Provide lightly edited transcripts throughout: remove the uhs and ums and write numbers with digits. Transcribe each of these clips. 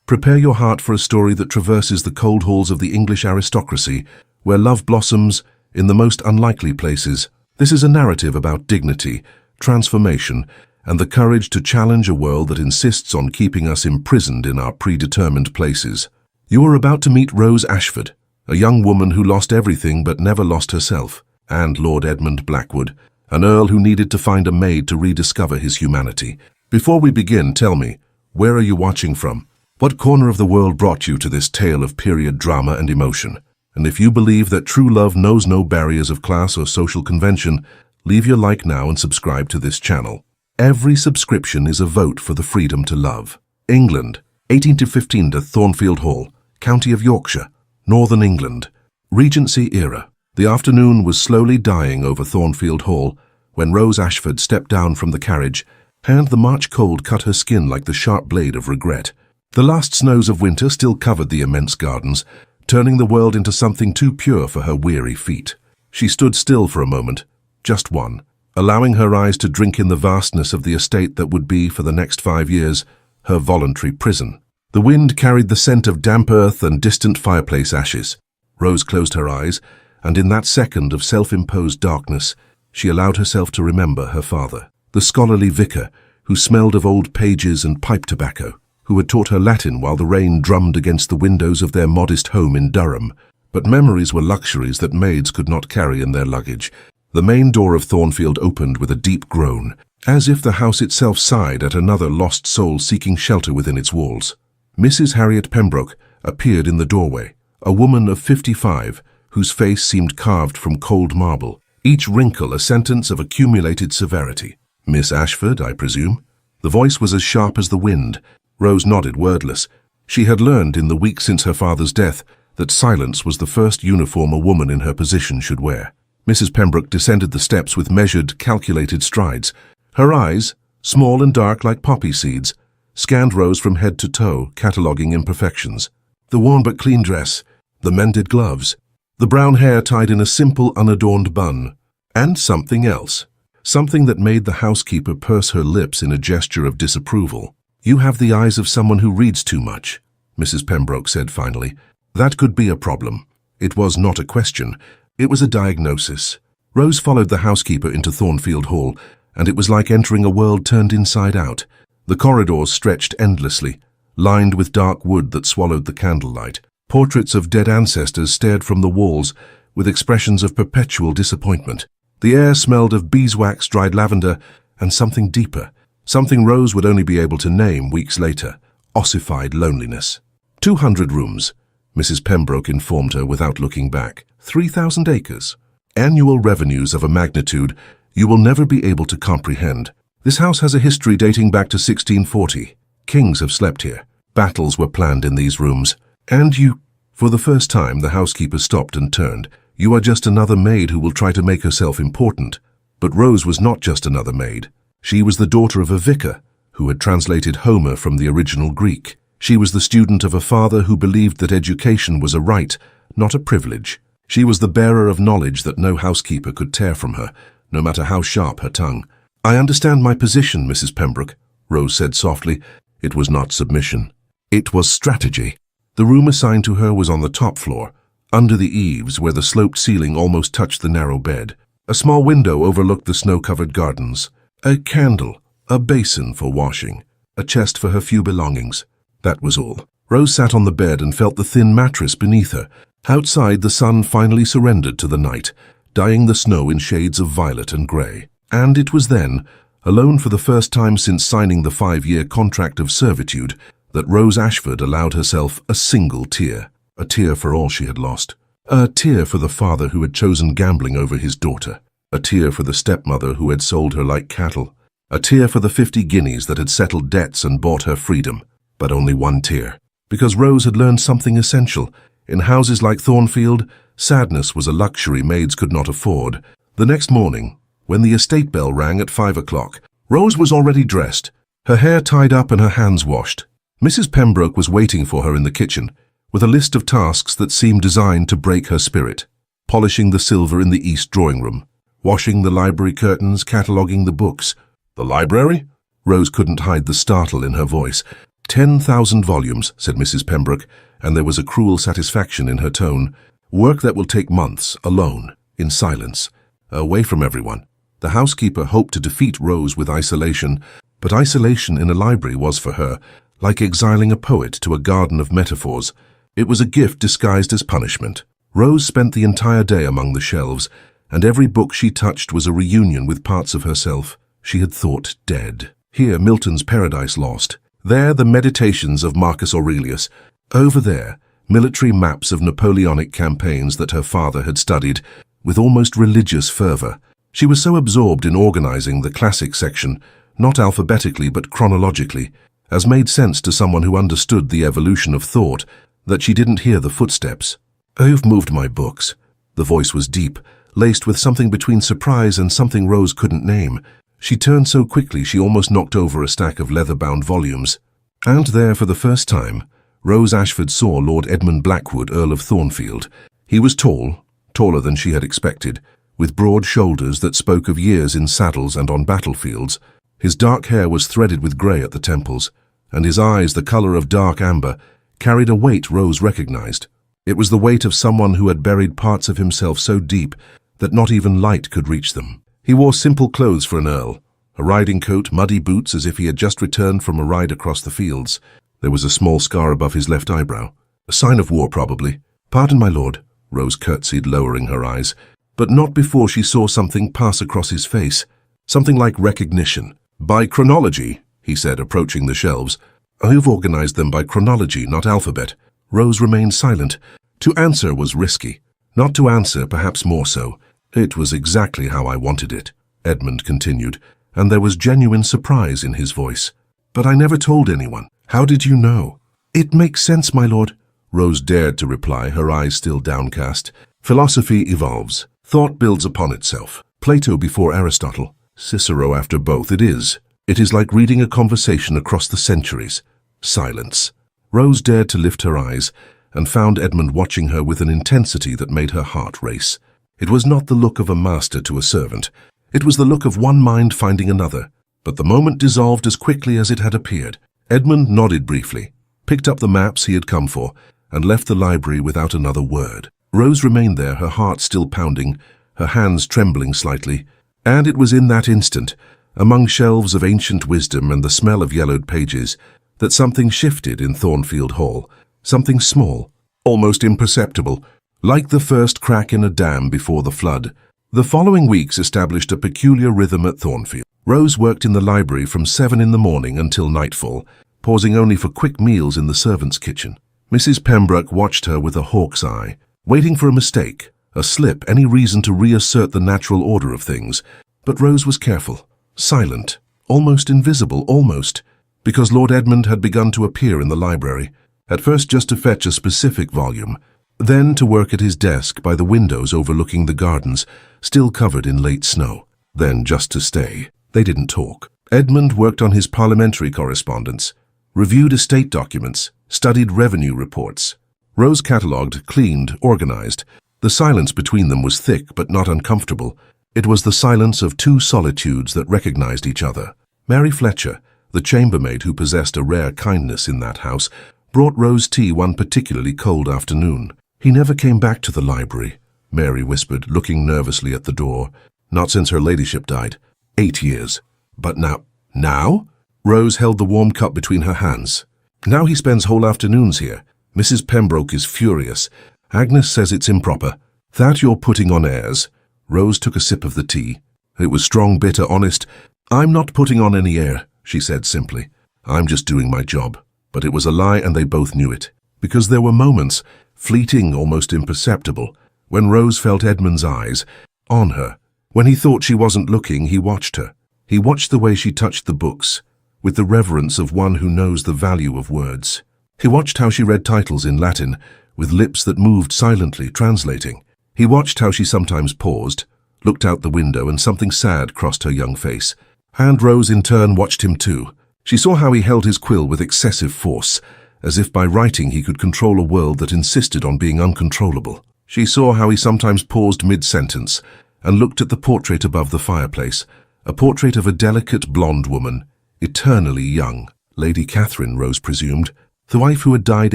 Prepare your heart for a story that traverses the cold halls of the English aristocracy, where love blossoms in the most unlikely places. This is a narrative about dignity, transformation, and the courage to challenge a world that insists on keeping us imprisoned in our predetermined places. You are about to meet Rose Ashford, a young woman who lost everything but never lost herself, and Lord Edmund Blackwood, an earl who needed to find a maid to rediscover his humanity. Before we begin, tell me, where are you watching from? What corner of the world brought you to this tale of period drama and emotion? And if you believe that true love knows no barriers of class or social convention, leave your like now and subscribe to this channel. Every subscription is a vote for the freedom to love. England, 1815 to Thornfield Hall, County of Yorkshire, Northern England. Regency era. The afternoon was slowly dying over Thornfield Hall when Rose Ashford stepped down from the carriage, and the March cold cut her skin like the sharp blade of regret. The last snows of winter still covered the immense gardens, turning the world into something too pure for her weary feet. She stood still for a moment, just one, allowing her eyes to drink in the vastness of the estate that would be, for the next 5 years, her voluntary prison. The wind carried the scent of damp earth and distant fireplace ashes. Rose closed her eyes, and in that second of self-imposed darkness, she allowed herself to remember her father, the scholarly vicar who smelled of old pages and pipe tobacco, who had taught her Latin while the rain drummed against the windows of their modest home in Durham. But memories were luxuries that maids could not carry in their luggage. The main door of Thornfield opened with a deep groan, as if the house itself sighed at another lost soul seeking shelter within its walls. Mrs. Harriet Pembroke appeared in the doorway, a woman of 55, whose face seemed carved from cold marble, each wrinkle a sentence of accumulated severity. "Miss Ashford, I presume?" The voice was as sharp as the wind. Rose nodded, wordless. She had learned in the week since her father's death that silence was the first uniform a woman in her position should wear. Mrs. Pembroke descended the steps with measured, calculated strides. Her eyes, small and dark like poppy seeds, scanned Rose from head to toe, cataloguing imperfections. The worn but clean dress, the mended gloves, the brown hair tied in a simple, unadorned bun, and something else. Something that made the housekeeper purse her lips in a gesture of disapproval. "You have the eyes of someone who reads too much," Mrs. Pembroke said finally. That could be a problem. It was not a question. It was a diagnosis. Rose followed the housekeeper into Thornfield Hall, and it was like entering a world turned inside out. The corridors stretched endlessly, lined with dark wood that swallowed the candlelight. Portraits of dead ancestors stared from the walls with expressions of perpetual disappointment. The air smelled of beeswax, dried lavender, and something deeper. Something Rose would only be able to name weeks later: ossified loneliness. 200 rooms, Mrs. Pembroke informed her without looking back. 3,000 acres. Annual revenues of a magnitude you will never be able to comprehend. This house has a history dating back to 1640. Kings have slept here. Battles were planned in these rooms. And you... For the first time, the housekeeper stopped and turned. "You are just another maid who will try to make herself important." But Rose was not just another maid. She was the daughter of a vicar who had translated Homer from the original Greek. She was the student of a father who believed that education was a right, not a privilege. She was the bearer of knowledge that no housekeeper could tear from her, no matter how sharp her tongue. "I understand my position, Mrs. Pembroke," Rose said softly. It was not submission. It was strategy. The room assigned to her was on the top floor, under the eaves where the sloped ceiling almost touched the narrow bed. A small window overlooked the snow-covered gardens. A candle, a basin for washing, a chest for her few belongings. That was all. Rose sat on the bed and felt the thin mattress beneath her. Outside, the sun finally surrendered to the night, dyeing the snow in shades of violet and grey. And it was then, alone for the first time since signing the 5-year contract of servitude, that Rose Ashford allowed herself a single tear. A tear for all she had lost. A tear for the father who had chosen gambling over his daughter. A tear for the stepmother who had sold her like cattle. A tear for the 50 guineas that had settled debts and bought her freedom. But only one tear. Because Rose had learned something essential. In houses like Thornfield, sadness was a luxury maids could not afford. The next morning, when the estate bell rang at 5 o'clock, Rose was already dressed, her hair tied up and her hands washed. Mrs. Pembroke was waiting for her in the kitchen, with a list of tasks that seemed designed to break her spirit. Polishing the silver in the east drawing room, washing the library curtains, cataloguing the books. "The library?" Rose couldn't hide the startle in her voice. 10,000 volumes, said Mrs. Pembroke, and there was a cruel satisfaction in her tone. Work that will take months, alone, in silence, away from everyone. The housekeeper hoped to defeat Rose with isolation, but isolation in a library was for her like exiling a poet to a garden of metaphors. It was a gift disguised as punishment. Rose spent the entire day among the shelves, and every book she touched was a reunion with parts of herself she had thought dead. Here, Milton's Paradise Lost. There, the Meditations of Marcus Aurelius. Over there, military maps of Napoleonic campaigns that her father had studied with almost religious fervor. She was so absorbed in organizing the classic section, not alphabetically but chronologically, as made sense to someone who understood the evolution of thought, that she didn't hear the footsteps. "I've moved my books." The voice was deep, laced with something between surprise and something Rose couldn't name. She turned so quickly she almost knocked over a stack of leather-bound volumes. And there, for the first time, Rose Ashford saw Lord Edmund Blackwood, Earl of Thornfield. He was tall, taller than she had expected, with broad shoulders that spoke of years in saddles and on battlefields. His dark hair was threaded with grey at the temples, and his eyes, the colour of dark amber, carried a weight Rose recognized. It was the weight of someone who had buried parts of himself so deep that not even light could reach them. He wore simple clothes for an earl, a riding coat, muddy boots as if he had just returned from a ride across the fields. There was a small scar above his left eyebrow, a sign of war probably. "Pardon, my lord," Rose curtsied, lowering her eyes, but not before she saw something pass across his face, something like recognition. "By chronology," he said, approaching the shelves. "I've organized them by chronology, not alphabet." Rose remained silent. To answer was risky. Not to answer, perhaps more so. "It was exactly how I wanted it," Edmund continued, and there was genuine surprise in his voice. "But I never told anyone." "How did you know?" "It makes sense, my lord," Rose dared to reply, her eyes still downcast. "Philosophy evolves. Thought builds upon itself. Plato before Aristotle. Cicero after both. It is like reading a conversation across the centuries." Silence. Rose dared to lift her eyes, and found Edmund watching her with an intensity that made her heart race. It was not the look of a master to a servant. It was the look of one mind finding another. But the moment dissolved as quickly as it had appeared. Edmund nodded briefly, picked up the maps he had come for, and left the library without another word. Rose remained there, her heart still pounding, her hands trembling slightly. And it was in that instant, among shelves of ancient wisdom and the smell of yellowed pages, that something shifted in Thornfield Hall, something small, almost imperceptible, like the first crack in a dam before the flood. The following weeks established a peculiar rhythm at Thornfield. Rose worked in the library from 7 in the morning until nightfall, pausing only for quick meals in the servants' kitchen. Mrs. Pembroke watched her with a hawk's eye, waiting for a mistake, a slip, any reason to reassert the natural order of things. But Rose was careful, silent, almost invisible, almost, because Lord Edmund had begun to appear in the library, at first just to fetch a specific volume, then to work at his desk by the windows overlooking the gardens, still covered in late snow, then just to stay. They didn't talk. Edmund worked on his parliamentary correspondence, reviewed estate documents, studied revenue reports. Rose catalogued, cleaned, organized. The silence between them was thick but not uncomfortable. It was the silence of two solitudes that recognized each other. Mary Fletcher, the chambermaid who possessed a rare kindness in that house, brought Rose tea one particularly cold afternoon. "He never came back to the library," Mary whispered, looking nervously at the door. "Not since her ladyship died. 8 years. But now—" "Now?" Rose held the warm cup between her hands. "Now he spends whole afternoons here. Mrs. Pembroke is furious. Agnes says it's improper. That you're putting on airs." Rose took a sip of the tea. It was strong, bitter, honest. "I'm not putting on any air," she said simply. "I'm just doing my job." But it was a lie, and they both knew it. Because there were moments, fleeting, almost imperceptible, when Rose felt Edmund's eyes on her. When he thought she wasn't looking, he watched her. He watched the way she touched the books, with the reverence of one who knows the value of words. He watched how she read titles in Latin, with lips that moved silently, translating. He watched how she sometimes paused, looked out the window, and something sad crossed her young face. And Rose in turn watched him too. She saw how he held his quill with excessive force, as if by writing he could control a world that insisted on being uncontrollable. She saw how he sometimes paused mid-sentence and looked at the portrait above the fireplace, a portrait of a delicate blonde woman, eternally young. Lady Catherine, Rose presumed, the wife who had died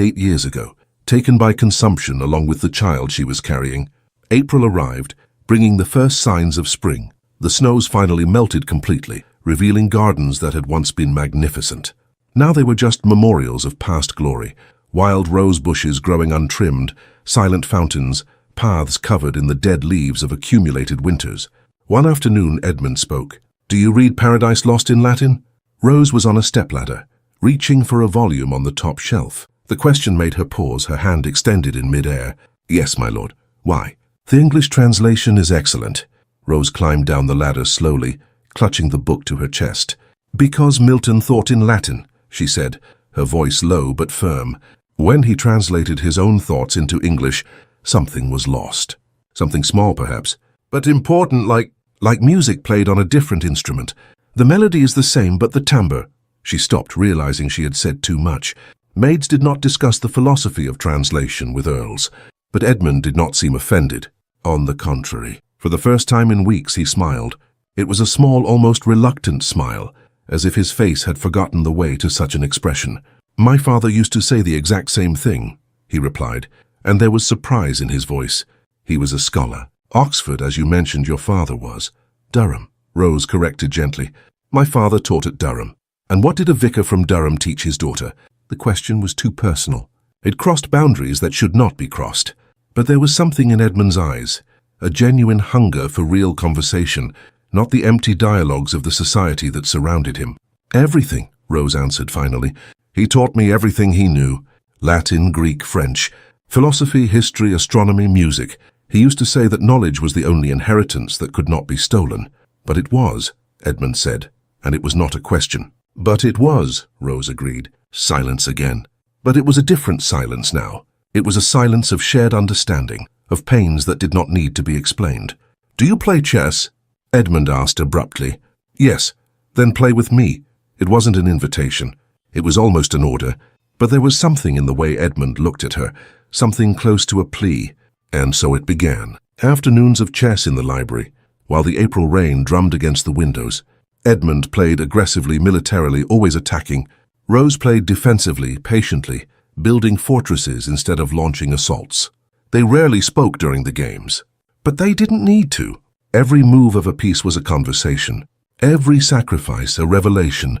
8 years ago, taken by consumption along with the child she was carrying. April arrived, bringing the first signs of spring. The snows finally melted completely, revealing gardens that had once been magnificent. Now they were just memorials of past glory, wild rose bushes growing untrimmed, silent fountains, paths covered in the dead leaves of accumulated winters. One afternoon Edmund spoke. "Do you read Paradise Lost in Latin?" Rose was on a stepladder, reaching for a volume on the top shelf. The question made her pause, her hand extended in mid-air. "Yes, my lord. Why?" "The English translation is excellent." Rose climbed down the ladder slowly, clutching the book to her chest. "Because Milton thought in Latin," she said, her voice low but firm. When he translated his own thoughts into English, something was lost. Something small, perhaps, but important, like music played on a different instrument. "The melody is the same, but the timbre." She stopped, realizing she had said too much. Maids did not discuss the philosophy of translation with earls, but Edmund did not seem offended. On the contrary, for the first time in weeks he smiled. It was a small, almost reluctant smile, as if his face had forgotten the way to such an expression. "My father used to say the exact same thing," he replied, and there was surprise in his voice. "He was a scholar. Oxford, as you mentioned your father was." "Durham," Rose corrected gently. "My father taught at Durham." "And what did a vicar from Durham teach his daughter?" The question was too personal. It crossed boundaries that should not be crossed. But there was something in Edmund's eyes, a genuine hunger for real conversation, not the empty dialogues of the society that surrounded him. "Everything," Rose answered finally. "He taught me everything he knew. Latin, Greek, French, philosophy, history, astronomy, music. He used to say that knowledge was the only inheritance that could not be stolen." "But it was," Edmund said, and it was not a question. "But it was," Rose agreed. Silence again. But it was a different silence now. It was a silence of shared understanding, of pains that did not need to be explained. "Do you play chess?" Edmund asked abruptly. "Yes." "Then play with me." It wasn't an invitation. It was almost an order. But there was something in the way Edmund looked at her, something close to a plea. And so it began. Afternoons of chess in the library, while the April rain drummed against the windows. Edmund played aggressively, militarily, always attacking. Rose played defensively, patiently, building fortresses instead of launching assaults. They rarely spoke during the games, but they didn't need to. Every move of a piece was a conversation, every sacrifice a revelation,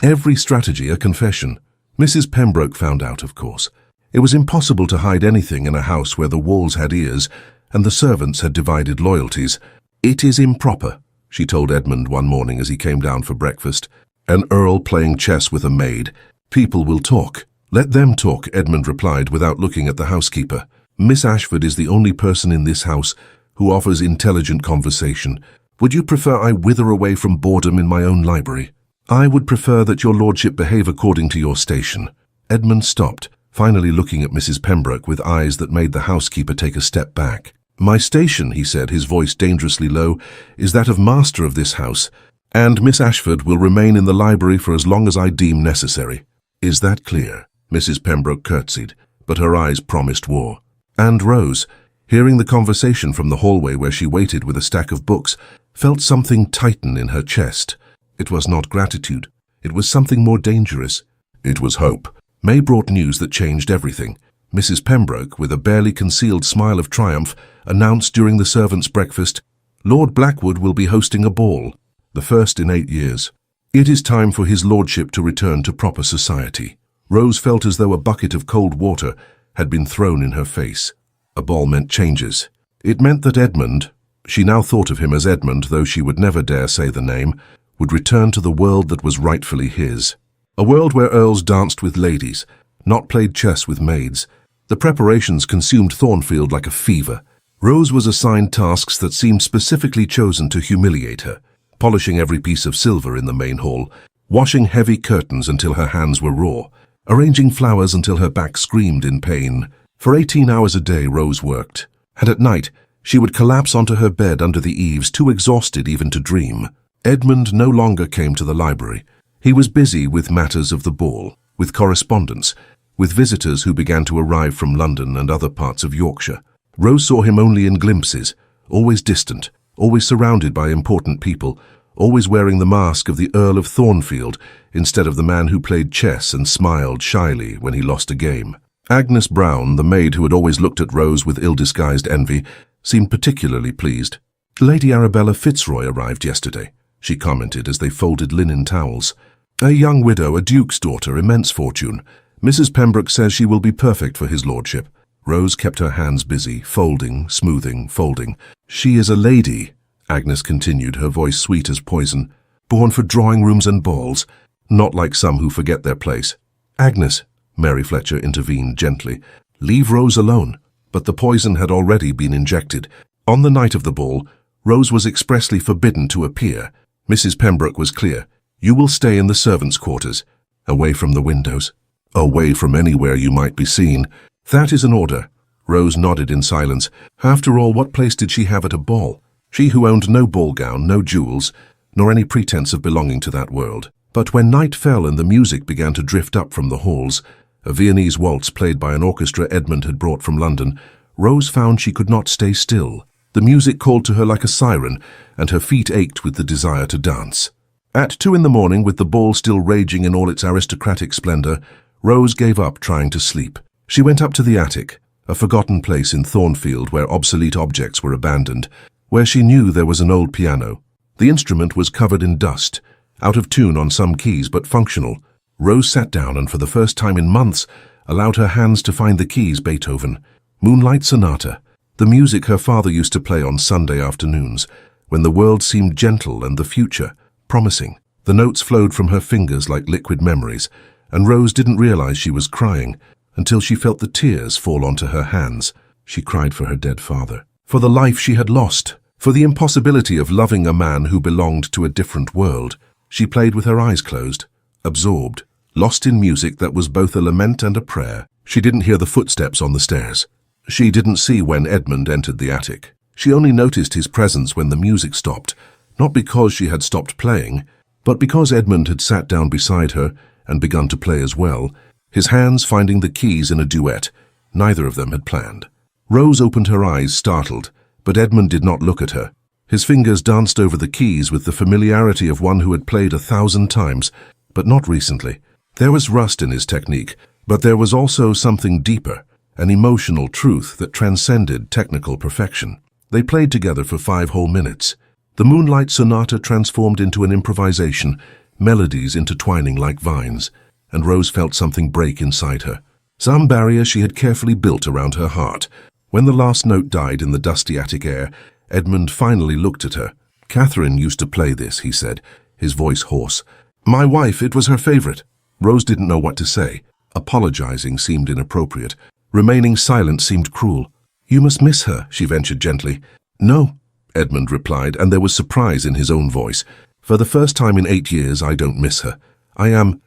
every strategy a confession. Mrs. Pembroke found out, of course. It was impossible to hide anything in a house where the walls had ears and the servants had divided loyalties. "It is improper," she told Edmund one morning as he came down for breakfast. "An earl playing chess with a maid. People will talk." "Let them talk," Edmund replied without looking at the housekeeper. "Miss Ashford is the only person in this house who offers intelligent conversation. Would you prefer I wither away from boredom in my own library?" "I would prefer that your lordship behave according to your station." Edmund stopped, finally looking at Mrs. Pembroke with eyes that made the housekeeper take a step back. "My station," he said, his voice dangerously low, "is that of master of this house, and Miss Ashford will remain in the library for as long as I deem necessary." "Is that clear?" Mrs. Pembroke curtsied, but her eyes promised war. And Rose, hearing the conversation from the hallway where she waited with a stack of books, felt something tighten in her chest. It was not gratitude. It was something more dangerous. It was hope. May brought news that changed everything. Mrs. Pembroke, with a barely concealed smile of triumph, announced during the servants' breakfast, "Lord Blackwood will be hosting a ball, the first in 8 years. It is time for his lordship to return to proper society." Rose felt as though a bucket of cold water had been thrown in her face. A ball meant changes. It meant that Edmund, she now thought of him as Edmund, though she would never dare say the name, would return to the world that was rightfully his. A world where earls danced with ladies, not played chess with maids. The preparations consumed Thornfield like a fever. Rose was assigned tasks that seemed specifically chosen to humiliate her, polishing every piece of silver in the main hall, washing heavy curtains until her hands were raw, arranging flowers until her back screamed in pain. For 18 hours a day Rose worked, and at night she would collapse onto her bed under the eaves, too exhausted even to dream. Edmund no longer came to the library. He was busy with matters of the ball, with correspondence, with visitors who began to arrive from London and other parts of Yorkshire. Rose saw him only in glimpses, always distant, always surrounded by important people, always wearing the mask of the Earl of Thornfield instead of the man who played chess and smiled shyly when he lost a game. Agnes Brown, the maid who had always looked at Rose with ill-disguised envy, seemed particularly pleased. "Lady Arabella Fitzroy arrived yesterday," she commented as they folded linen towels. "A young widow, a duke's daughter, immense fortune. Mrs. Pembroke says she will be perfect for his lordship." Rose kept her hands busy, folding, smoothing, folding. "She is a lady," Agnes continued, her voice sweet as poison, "born for drawing rooms and balls, not like some who forget their place." "Agnes," Mary Fletcher intervened gently, "leave Rose alone." But the poison had already been injected. On the night of the ball, Rose was expressly forbidden to appear. Mrs. Pembroke was clear. "You will stay in the servants' quarters, away from the windows, away from anywhere you might be seen." "That is an order." Rose nodded in silence. After all, what place did she have at a ball? She who owned no ball gown, no jewels, nor any pretense of belonging to that world. But when night fell and the music began to drift up from the halls, a Viennese waltz played by an orchestra Edmund had brought from London, Rose found she could not stay still. The music called to her like a siren, and her feet ached with the desire to dance. At 2 in the morning, with the ball still raging in all its aristocratic splendor, Rose gave up trying to sleep. She went up to the attic, a forgotten place in Thornfield where obsolete objects were abandoned, where she knew there was an old piano. The instrument was covered in dust, out of tune on some keys but functional. Rose sat down and for the first time in months allowed her hands to find the keys. Beethoven, Moonlight Sonata, the music her father used to play on Sunday afternoons, when the world seemed gentle and the future promising. The notes flowed from her fingers like liquid memories, and Rose didn't realize she was crying until she felt the tears fall onto her hands. She cried for her dead father, for the life she had lost, for the impossibility of loving a man who belonged to a different world. She played with her eyes closed, absorbed, lost in music that was both a lament and a prayer. She didn't hear the footsteps on the stairs. She didn't see when Edmund entered the attic. She only noticed his presence when the music stopped, not because she had stopped playing, but because Edmund had sat down beside her and begun to play as well, his hands finding the keys in a duet neither of them had planned. Rose opened her eyes, startled, but Edmund did not look at her. His fingers danced over the keys with the familiarity of one who had played 1,000 times, but not recently. There was rust in his technique, but there was also something deeper, an emotional truth that transcended technical perfection. They played together for 5 whole minutes. The Moonlight Sonata transformed into an improvisation, melodies intertwining like vines, and Rose felt something break inside her. Some barrier she had carefully built around her heart. When the last note died in the dusty attic air, Edmund finally looked at her. "Catherine used to play this," he said, his voice hoarse. "My wife, it was her favorite." Rose didn't know what to say. Apologizing seemed inappropriate. Remaining silent seemed cruel. "You must miss her," she ventured gently. "No," Edmund replied, and there was surprise in his own voice. "For the first time in 8 years, I don't miss her. I am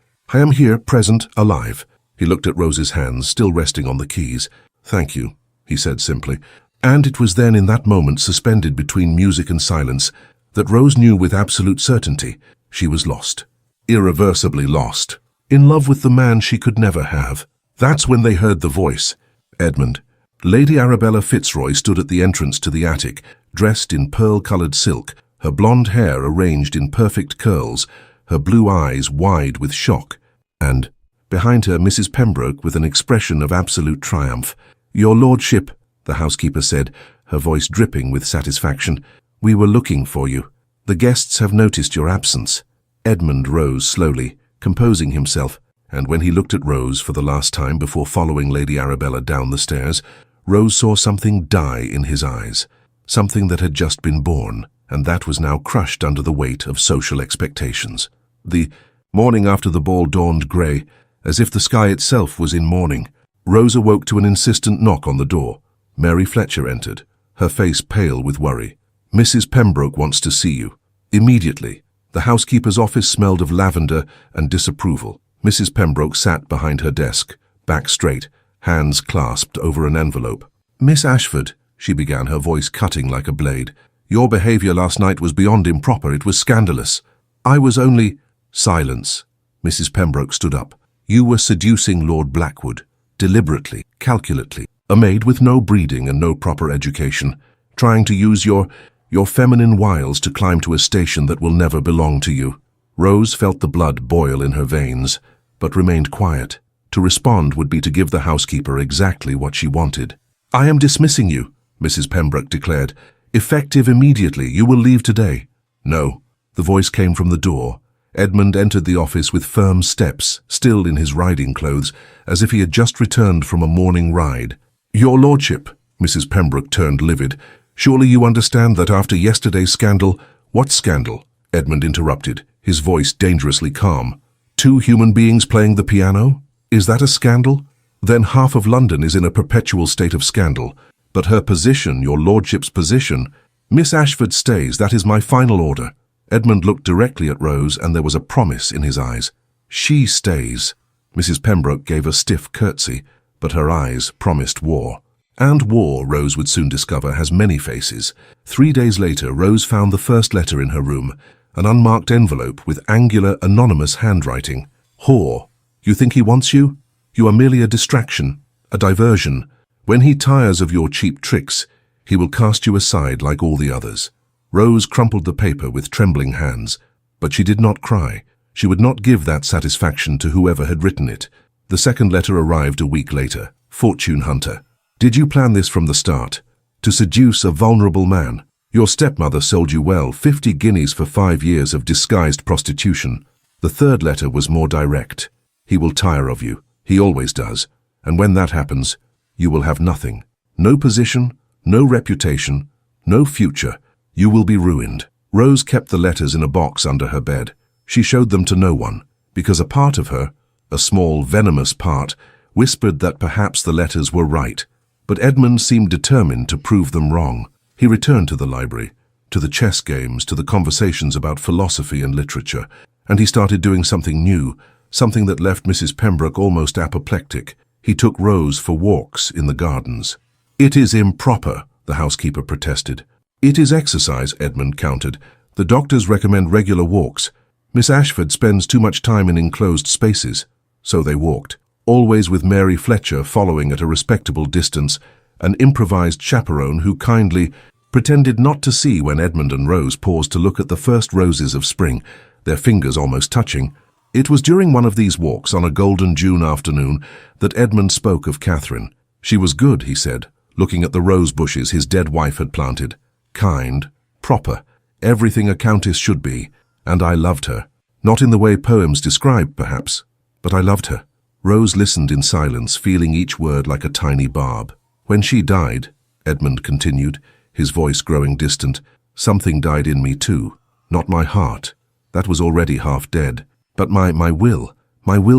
here, present, alive." He looked at Rose's hands, still resting on the keys. "Thank you," he said simply. And it was then in that moment, suspended between music and silence, that Rose knew with absolute certainty she was lost. Irreversibly lost. In love with the man she could never have. That's when they heard the voice. Edmund. Lady Arabella Fitzroy stood at the entrance to the attic, dressed in pearl-colored silk, her blonde hair arranged in perfect curls, her blue eyes wide with shock, and behind her Mrs. Pembroke with an expression of absolute triumph. "Your lordship," the housekeeper said, her voice dripping with satisfaction, "we were looking for you. The guests have noticed your absence." Edmund rose slowly, composing himself, and when he looked at Rose for the last time before following Lady Arabella down the stairs, Rose saw something die in his eyes, something that had just been born, and that was now crushed under the weight of social expectations. The morning after the ball dawned grey, as if the sky itself was in mourning. Rose awoke to an insistent knock on the door. Mary Fletcher entered, her face pale with worry. "Mrs. Pembroke wants to see you." Immediately, the housekeeper's office smelled of lavender and disapproval. Mrs. Pembroke sat behind her desk, back straight, hands clasped over an envelope. "Miss Ashford," she began, her voice cutting like a blade, "your behavior last night was beyond improper. It was scandalous. I was only—" Silence. Mrs. Pembroke stood up. "You were seducing Lord Blackwood, deliberately, calculately, a maid with no breeding and no proper education, trying to use your Your feminine wiles to climb to a station that will never belong to you. Rose felt the blood boil in her veins, but remained quiet. To respond would be to give the housekeeper exactly what she wanted. "I am dismissing you," Mrs. Pembroke declared. "Effective immediately. You will leave today." "No." The voice came from the door. Edmund entered the office with firm steps, still in his riding clothes, as if he had just returned from a morning ride. "Your lordship," Mrs. Pembroke turned livid. "Surely you understand that after yesterday's scandal—" "What scandal?" Edmund interrupted, his voice dangerously calm. "Two human beings playing the piano? Is that a scandal? Then half of London is in a perpetual state of scandal. But her position, your lordship's position— Miss Ashford stays, that is my final order." Edmund looked directly at Rose, and there was a promise in his eyes. "She stays." Mrs. Pembroke gave a stiff curtsy, but her eyes promised war. And war, Rose would soon discover, has many faces. 3 days later, Rose found the first letter in her room, an unmarked envelope with angular, anonymous handwriting. "Whore, you think he wants you? You are merely a distraction, a diversion. When he tires of your cheap tricks, he will cast you aside like all the others." Rose crumpled the paper with trembling hands, but she did not cry. She would not give that satisfaction to whoever had written it. The second letter arrived a week later. "Fortune hunter. Did you plan this from the start? To seduce a vulnerable man? Your stepmother sold you well, 50 guineas for 5 years of disguised prostitution." The third letter was more direct. "He will tire of you. He always does. And when that happens, you will have nothing. No position, no reputation, no future. You will be ruined." Rose kept the letters in a box under her bed. She showed them to no one, because a part of her, a small, venomous part, whispered that perhaps the letters were right. But Edmund seemed determined to prove them wrong. He returned to the library, to the chess games, to the conversations about philosophy and literature, and he started doing something new, something that left Mrs. Pembroke almost apoplectic. He took Rose for walks in the gardens. "It is improper," the housekeeper protested. "It is exercise," Edmund countered. "The doctors recommend regular walks. Miss Ashford spends too much time in enclosed spaces." So they walked, always with Mary Fletcher following at a respectable distance, an improvised chaperone who kindly pretended not to see when Edmund and Rose paused to look at the first roses of spring, their fingers almost touching. It was during one of these walks on a golden June afternoon that Edmund spoke of Catherine. She was good, he said, looking at the rose bushes his dead wife had planted. Kind, proper, everything a countess should be, and I loved her. Not in the way poems describe, perhaps, but I loved her. Rose listened in silence, feeling each word like a tiny barb. "When she died," Edmund continued, his voice growing distant, "something died in me too. Not my heart, that was already half dead, but my will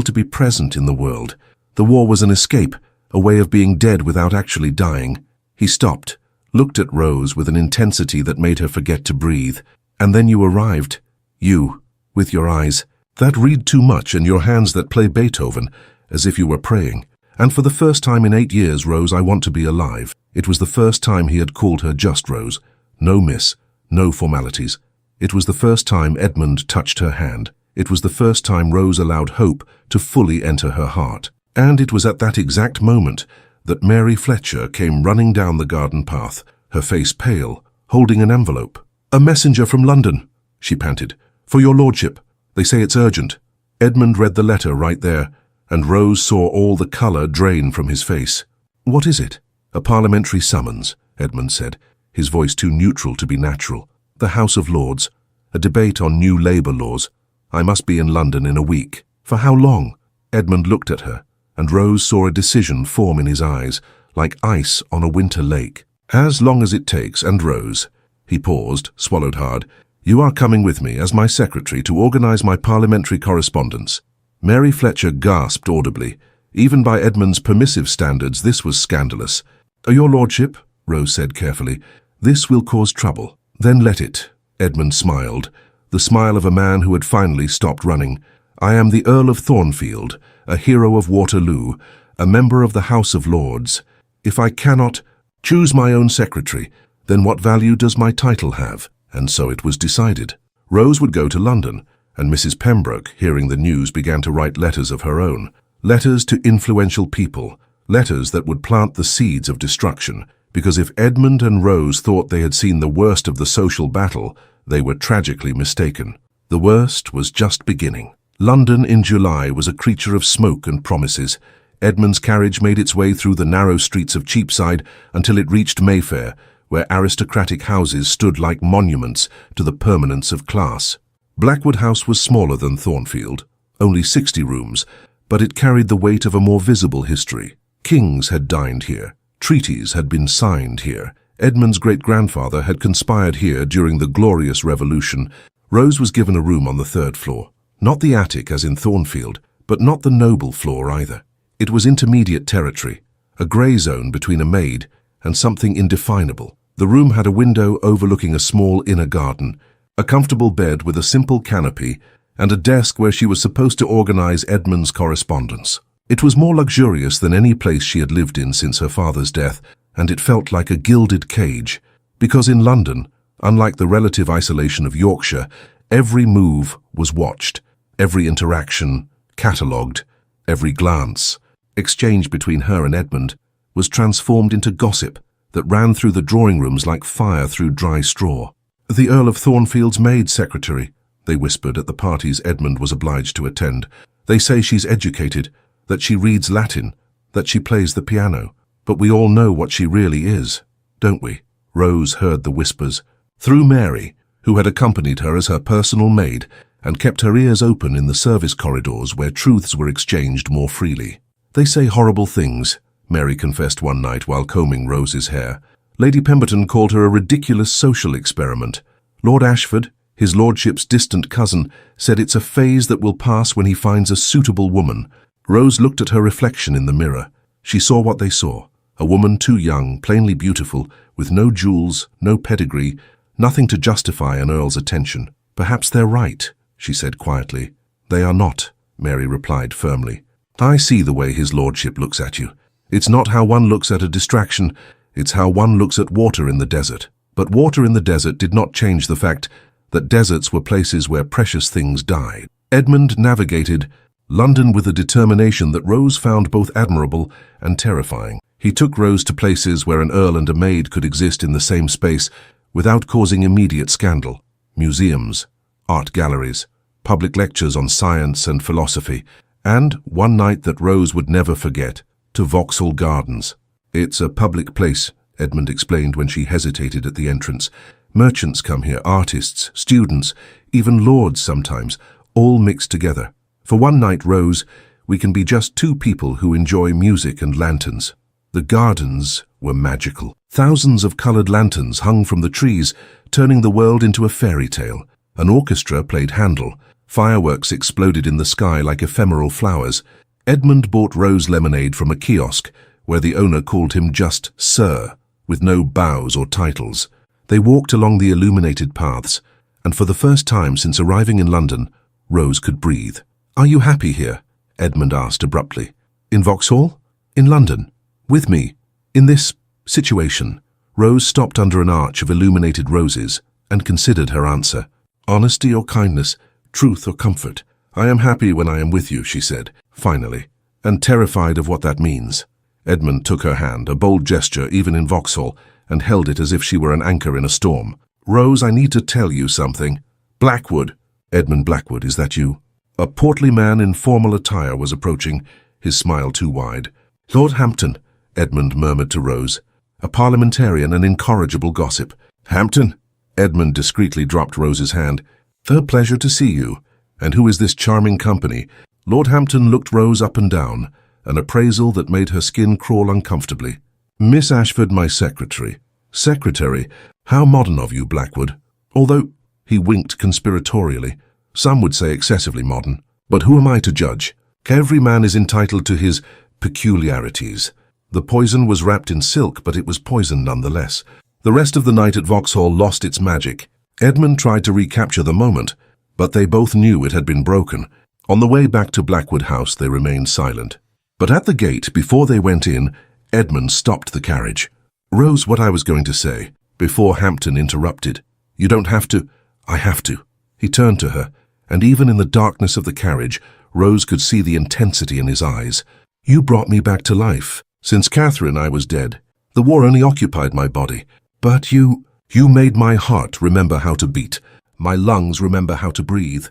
to be present in the world. The war was an escape, a way of being dead without actually dying." He stopped, looked at Rose with an intensity that made her forget to breathe. "And then you arrived. You, with your eyes that read too much and your hands that play Beethoven, as if you were praying. And for the first time in 8 years, Rose, I want to be alive." It was the first time he had called her just Rose. No miss, no formalities. It was the first time Edmund touched her hand. It was the first time Rose allowed hope to fully enter her heart. And it was at that exact moment that Mary Fletcher came running down the garden path, her face pale, holding an envelope. "A messenger from London," she panted. "For your lordship. They say it's urgent." Edmund read the letter right there, and Rose saw all the colour drain from his face. "What is it?" "A parliamentary summons," Edmund said, his voice too neutral to be natural. "The House of Lords. A debate on new labour laws. I must be in London in a week." "For how long?" Edmund looked at her, and Rose saw a decision form in his eyes, like ice on a winter lake. "As long as it takes, and Rose." He paused, swallowed hard. "You are coming with me as my secretary to organise my parliamentary correspondence." Mary Fletcher gasped audibly. Even by Edmund's permissive standards, this was scandalous. "Your lordship," Rose said carefully, "this will cause trouble." "Then let it." Edmund smiled, the smile of a man who had finally stopped running. "I am the Earl of Thornfield, a hero of Waterloo, a member of the House of Lords. If I cannot choose my own secretary, then what value does my title have?" And so it was decided. Rose would go to London, and Mrs. Pembroke, hearing the news, began to write letters of her own. Letters to influential people, letters that would plant the seeds of destruction. because if Edmund and Rose thought they had seen the worst of the social battle, they were tragically mistaken. The worst was just beginning. London in July was a creature of smoke and promises. Edmund's carriage made its way through the narrow streets of Cheapside until it reached Mayfair, where aristocratic houses stood like monuments to the permanence of class. Blackwood House was smaller than Thornfield, only 60 rooms, but it carried the weight of a more visible history. Kings had dined here. Treaties had been signed here. Edmund's great-grandfather had conspired here during the Glorious Revolution. Rose was given a room on the 3rd floor. Not the attic as in Thornfield, but not the noble floor either. It was intermediate territory, a grey zone between a maid and something indefinable. The room had a window overlooking a small inner garden, a comfortable bed with a simple canopy, and a desk where she was supposed to organize Edmund's correspondence. It was more luxurious than any place she had lived in since her father's death, and it felt like a gilded cage, because in London, unlike the relative isolation of Yorkshire, every move was watched, every interaction catalogued, every glance, exchanged between her and Edmund, was transformed into gossip that ran through the drawing rooms like fire through dry straw. "The Earl of Thornfield's maid secretary," they whispered at the parties Edmund was obliged to attend. "They say she's educated, that she reads Latin, that she plays the piano. But we all know what she really is, don't we?" Rose heard the whispers. Through Mary, who had accompanied her as her personal maid and kept her ears open in the service corridors where truths were exchanged more freely. "They say horrible things," Mary confessed one night while combing Rose's hair. Lady Pemberton called her a ridiculous social experiment. Lord Ashford, his lordship's distant cousin, said it's a phase that will pass when he finds a suitable woman. Rose looked at her reflection in the mirror. She saw what they saw, a woman too young, plainly beautiful, with no jewels, no pedigree, nothing to justify an earl's attention. "Perhaps they're right," she said quietly. "They are not," Mary replied firmly. "I see the way his lordship looks at you. It's not how one looks at a distraction, it's how one looks at water in the desert." But water in the desert did not change the fact that deserts were places where precious things died. Edmund navigated London with a determination that Rose found both admirable and terrifying. He took Rose to places where an earl and a maid could exist in the same space without causing immediate scandal. Museums, art galleries, public lectures on science and philosophy, and, one night that Rose would never forget, to Vauxhall Gardens. "It's a public place," Edmund explained when she hesitated at the entrance. "Merchants come here, artists, students, even lords sometimes, all mixed together. For one night, Rose, we can be just two people who enjoy music and lanterns." The gardens were magical. Thousands of colored lanterns hung from the trees, turning the world into a fairy tale. An orchestra played Handel. Fireworks exploded in the sky like ephemeral flowers. Edmund bought Rose lemonade from a kiosk, where the owner called him just Sir, with no bows or titles. They walked along the illuminated paths, and for the first time since arriving in London, Rose could breathe. "Are you happy here?" Edmund asked abruptly. "In Vauxhall? In London? With me? In this situation?" Rose stopped under an arch of illuminated roses and considered her answer. "Honesty or kindness, truth or comfort. I am happy when I am with you," she said, finally, "and terrified of what that means." Edmund took her hand, a bold gesture even in Vauxhall, and held it as if she were an anchor in a storm. "Rose, I need to tell you something." "Blackwood." "Edmund Blackwood, is that you?" A portly man in formal attire was approaching, his smile too wide. "Lord Hampton," Edmund murmured to Rose, "a parliamentarian and incorrigible gossip." "Hampton?" Edmund discreetly dropped Rose's hand. "A pleasure to see you. And who is this charming company?" Lord Hampton looked Rose up and down, an appraisal that made her skin crawl uncomfortably. "Miss Ashford, my secretary." "Secretary? How modern of you, Blackwood. Although," he winked conspiratorially, "some would say excessively modern. But who am I to judge? Every man is entitled to his peculiarities." The poison was wrapped in silk, but it was poison nonetheless. The rest of the night at Vauxhall lost its magic. Edmund tried to recapture the moment, but they both knew it had been broken. On the way back to Blackwood House, they remained silent. But at the gate, before they went in, Edmund stopped the carriage. "Rose, what I was going to say," before Hampton interrupted. "You don't have to." "I have to." He turned to her, and even in the darkness of the carriage, Rose could see the intensity in his eyes. "You brought me back to life. Since Catherine, I was dead. The war only occupied my body. But you made my heart remember how to beat, my lungs remember how to breathe.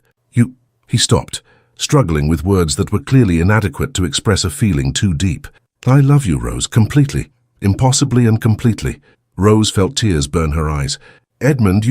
He stopped, struggling with words that were clearly inadequate to express a feeling too deep. I love you, Rose, completely, impossibly and completely. Rose felt tears burn her eyes. Edmund,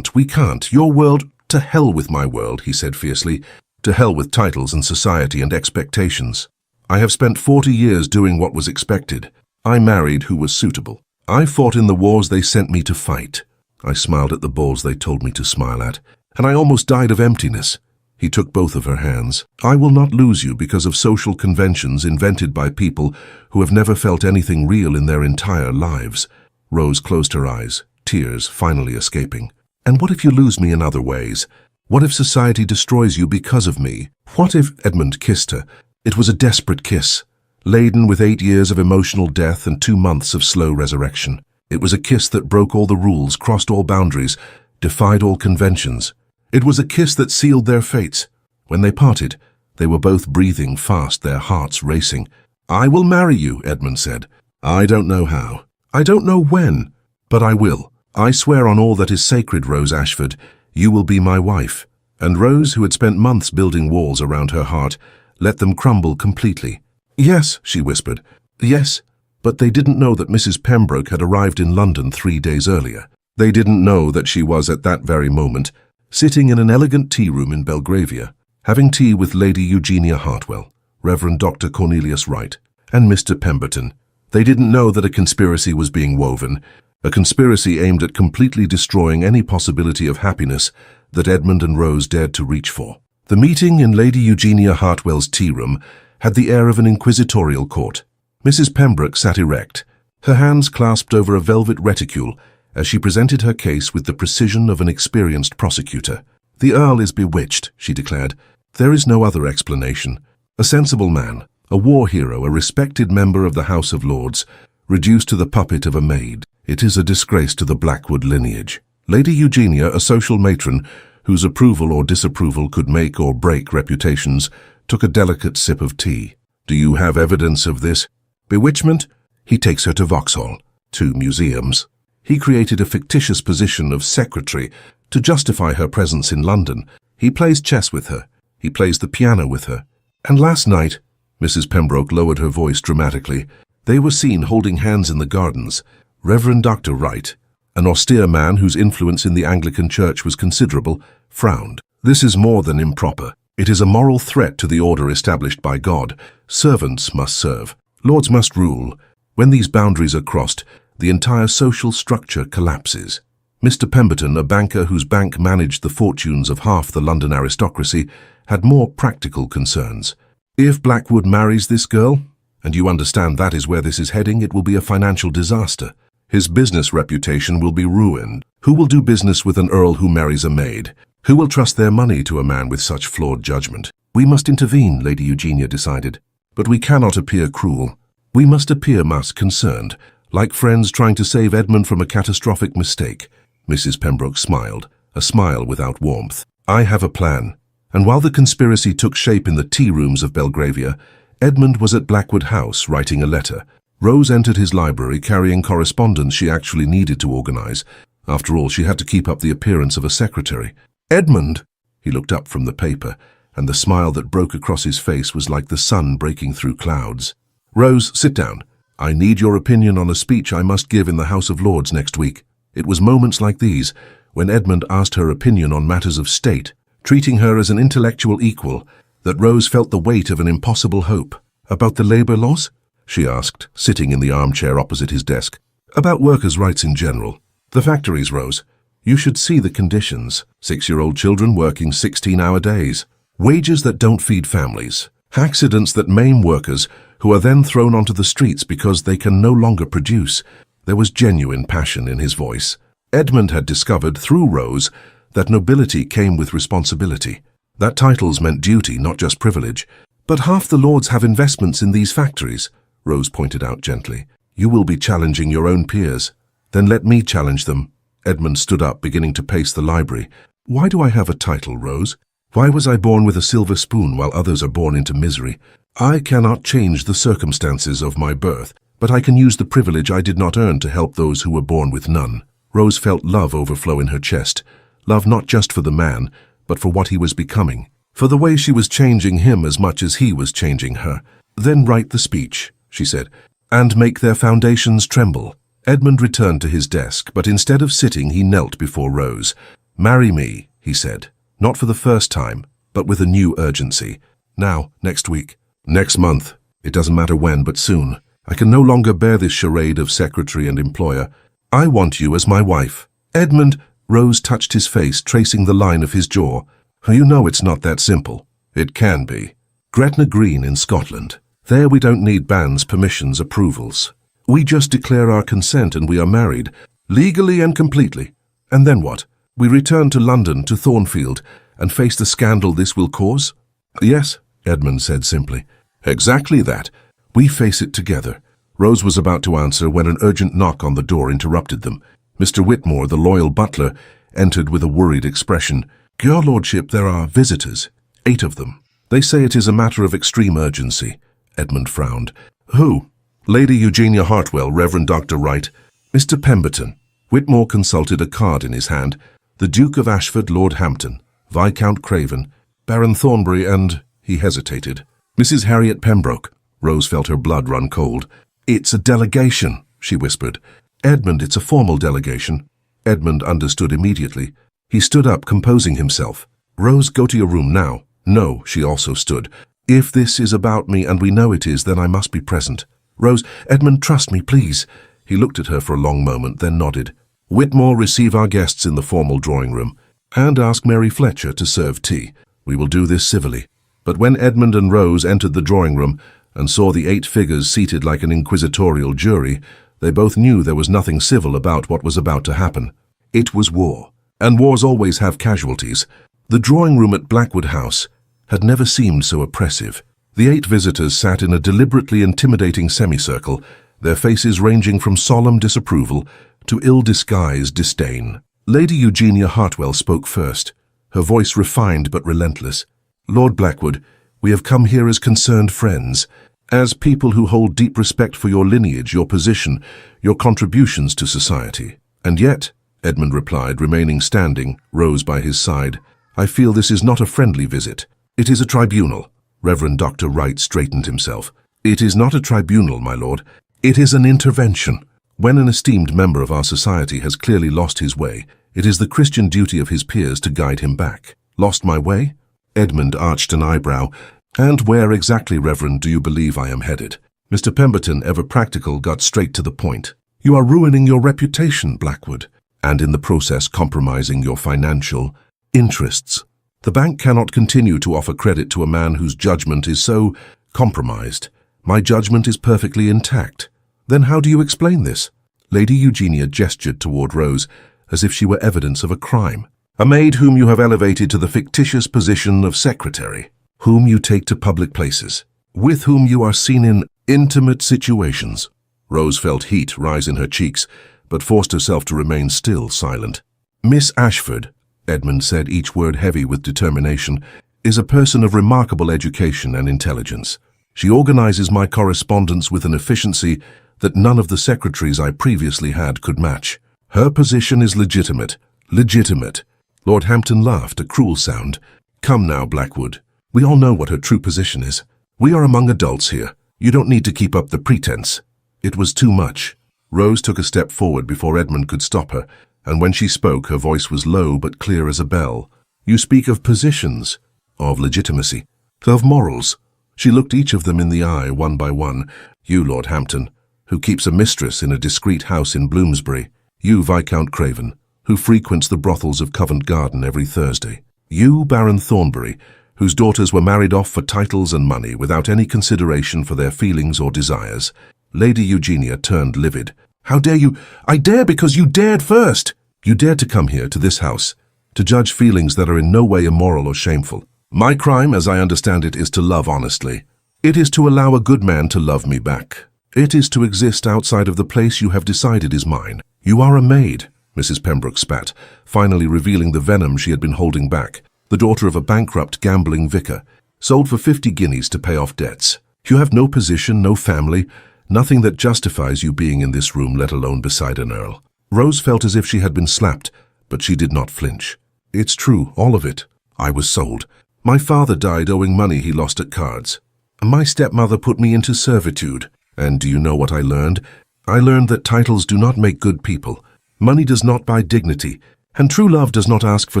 we can't. Your world, to hell with my world, he said fiercely. To hell with titles and society and expectations. I have spent 40 years doing what was expected. I married who was suitable. I fought in the wars they sent me to fight. I smiled at the balls they told me to smile at, and I almost died of emptiness. He took both of her hands. I will not lose you because of social conventions invented by people who have never felt anything real in their entire lives. Rose closed her eyes, tears finally escaping. And what if you lose me in other ways? What if society destroys you because of me? What if— Edmund kissed her. It was a desperate kiss, laden with 8 years of emotional death and 2 months of slow resurrection. It was a kiss that broke all the rules, crossed all boundaries, defied all conventions. It was a kiss that sealed their fates. When they parted, they were both breathing fast, their hearts racing. I will marry you, Edmund said. I don't know how. I don't know when, but I will. I swear on all that is sacred, Rose Ashford, you will be my wife. And Rose, who had spent months building walls around her heart, let them crumble completely. Yes, she whispered. Yes, but they didn't know that Mrs. Pembroke had arrived in London 3 days earlier. They didn't know that she was at that very moment sitting in an elegant tea room in Belgravia, having tea with Lady Eugenia Hartwell, Reverend Dr. Cornelius Wright, and Mr. Pemberton. They didn't know that a conspiracy was being woven, a conspiracy aimed at completely destroying any possibility of happiness that Edmund and Rose dared to reach for. The meeting in Lady Eugenia Hartwell's tea room had the air of an inquisitorial court. Mrs. Pembroke sat erect, her hands clasped over a velvet reticule as she presented her case with the precision of an experienced prosecutor. The Earl is bewitched, she declared. There is no other explanation. A sensible man, a war hero, a respected member of the House of Lords, reduced to the puppet of a maid. It is a disgrace to the Blackwood lineage. Lady Eugenia, a social matron whose approval or disapproval could make or break reputations, took a delicate sip of tea. Do you have evidence of this? Bewitchment? He takes her to Vauxhall, to museums. He created a fictitious position of secretary to justify her presence in London. He plays chess with her. He plays the piano with her. And last night, Mrs. Pembroke lowered her voice dramatically, they were seen holding hands in the gardens. Reverend Dr. Wright, an austere man whose influence in the Anglican Church was considerable, frowned. This is more than improper. It is a moral threat to the order established by God. Servants must serve. Lords must rule. When these boundaries are crossed, the entire social structure collapses. Mr. Pemberton, a banker whose bank managed the fortunes of half the London aristocracy, had more practical concerns. If Blackwood marries this girl, and you understand that is where this is heading, it will be a financial disaster. His business reputation will be ruined. Who will do business with an earl who marries a maid? Who will trust their money to a man with such flawed judgment? We must intervene, Lady Eugenia decided. But we cannot appear cruel. We must appear concerned, like friends trying to save Edmund from a catastrophic mistake. Mrs. Pembroke smiled, a smile without warmth. I have a plan. And while the conspiracy took shape in the tea rooms of Belgravia, Edmund was at Blackwood House writing a letter. Rose entered his library carrying correspondence she actually needed to organize. After all, she had to keep up the appearance of a secretary. Edmund! He looked up from the paper, and the smile that broke across his face was like the sun breaking through clouds. Rose, sit down. I need your opinion on a speech I must give in the House of Lords next week. It was moments like these, when Edmund asked her opinion on matters of state, treating her as an intellectual equal, that Rose felt the weight of an impossible hope. About the labour laws? She asked, sitting in the armchair opposite his desk. About workers' rights in general. The factories, Rose. You should see the conditions. 6-year-old children working 16-hour days. Wages that don't feed families. Accidents that maim workers who are then thrown onto the streets because they can no longer produce. There was genuine passion in his voice. Edmund had discovered, through Rose, that nobility came with responsibility. That titles meant duty, not just privilege. But half the lords have investments in these factories, Rose pointed out gently. You will be challenging your own peers. Then let me challenge them. Edmund stood up, beginning to pace the library. Why do I have a title, Rose? Why was I born with a silver spoon while others are born into misery? I cannot change the circumstances of my birth, but I can use the privilege I did not earn to help those who were born with none. Rose felt love overflow in her chest. Love not just for the man, but for what he was becoming. For the way she was changing him as much as he was changing her. "Then write the speech," she said, "and make their foundations tremble." Edmund returned to his desk, but instead of sitting, he knelt before Rose. "Marry me," he said, not for the first time, but with a new urgency. "Now, next week, next month, it doesn't matter when, but soon. I can no longer bear this charade of secretary and employer. I want you as my wife." "Edmund," Rose touched his face, tracing the line of his jaw. "You know it's not that simple." "It can be. Gretna Green in Scotland. There we don't need bans, permissions, approvals. We just declare our consent and we are married, legally and completely. And then what? We return to London, to Thornfield, and face the scandal this will cause?" "Yes," Edmund said simply. "Exactly that. We face it together." Rose was about to answer when an urgent knock on the door interrupted them. Mr. Whitmore, the loyal butler, entered with a worried expression. "Your lordship, there are visitors. 8 of them. They say it is a matter of extreme urgency." Edmund frowned. "Who?" "Lady Eugenia Hartwell, Reverend Dr. Wright, Mr. Pemberton." Whitmore consulted a card in his hand. "The Duke of Ashford, Lord Hampton, Viscount Craven, Baron Thornbury, and—" he hesitated. "Mrs. Harriet Pembroke." Rose felt her blood run cold. "It's a delegation," she whispered. "Edmund, it's a formal delegation." Edmund understood immediately. He stood up, composing himself. "Rose, go to your room now." "No," she also stood. "If this is about me, and we know it is, then I must be present." "Rose, Edmund, trust me, please." He looked at her for a long moment, then nodded. "Whitmore, receive our guests in the formal drawing room, and ask Mary Fletcher to serve tea. We will do this civilly." But when Edmund and Rose entered the drawing room and saw the 8 figures seated like an inquisitorial jury, they both knew there was nothing civil about what was about to happen. It was war, and wars always have casualties. The drawing room at Blackwood House had never seemed so oppressive. The 8 visitors sat in a deliberately intimidating semicircle, their faces ranging from solemn disapproval to ill-disguised disdain. Lady Eugenia Hartwell spoke first, her voice refined but relentless. "Lord Blackwood, we have come here as concerned friends, as people who hold deep respect for your lineage, your position, your contributions to society." "And yet," Edmund replied, remaining standing, Rose by his side, "I feel this is not a friendly visit. It is a tribunal." Reverend Dr. Wright straightened himself. "It is not a tribunal, my lord. It is an intervention. When an esteemed member of our society has clearly lost his way, it is the Christian duty of his peers to guide him back." "Lost my way?" Edmund arched an eyebrow. "And where exactly, Reverend, do you believe I am headed?" Mr. Pemberton, ever practical, got straight to the point. "You are ruining your reputation, Blackwood, and in the process compromising your financial interests. The bank cannot continue to offer credit to a man whose judgment is so compromised. My judgment is perfectly intact. Then how do you explain this?" Lady Eugenia gestured toward Rose, as if she were evidence of a crime. "A maid whom you have elevated to the fictitious position of secretary, whom you take to public places, with whom you are seen in intimate situations." Rose felt heat rise in her cheeks, but forced herself to remain still silent. "Miss Ashford," Edmund said, each word heavy with determination, "is a person of remarkable education and intelligence. She organizes my correspondence with an efficiency that none of the secretaries I previously had could match. Her position is legitimate. Legitimate." Lord Hampton laughed, a cruel sound. "Come now, Blackwood. We all know what her true position is. We are among adults here. You don't need to keep up the pretense." It was too much. Rose took a step forward before Edmund could stop her, and when she spoke, her voice was low but clear as a bell. "You speak of positions, of legitimacy, of morals." She looked each of them in the eye, one by one. "You, Lord Hampton, who keeps a mistress in a discreet house in Bloomsbury. You, Viscount Craven, who frequents the brothels of Covent Garden every Thursday. You, Baron Thornbury, whose daughters were married off for titles and money without any consideration for their feelings or desires." Lady Eugenia turned livid. "How dare you?" "I dare because you dared first. You dared to come here, to this house, to judge feelings that are in no way immoral or shameful. My crime, as I understand it, is to love honestly. It is to allow a good man to love me back. It is to exist outside of the place you have decided is mine. You are a maid," Mrs. Pembroke spat, finally revealing the venom she had been holding back. "The daughter of a bankrupt gambling vicar, sold for 50 guineas to pay off debts. You have no position, no family, Nothing that justifies you being in this room, let alone beside an earl. Rose felt as if she had been slapped, but she did not flinch. It's true, all of it. I was sold. My father died owing money he lost at cards. My stepmother put me into servitude. And do you know what I learned? I learned that titles do not make good people. Money does not buy dignity, and true love does not ask for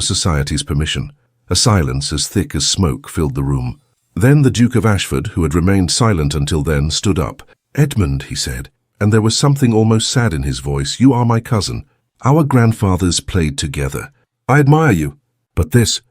society's permission. A silence as thick as smoke filled the room. Then the Duke of Ashford, who had remained silent until then, stood up. "Edmund," he said, and there was something almost sad in his voice, "you are my cousin. Our grandfathers played together. I admire you. But this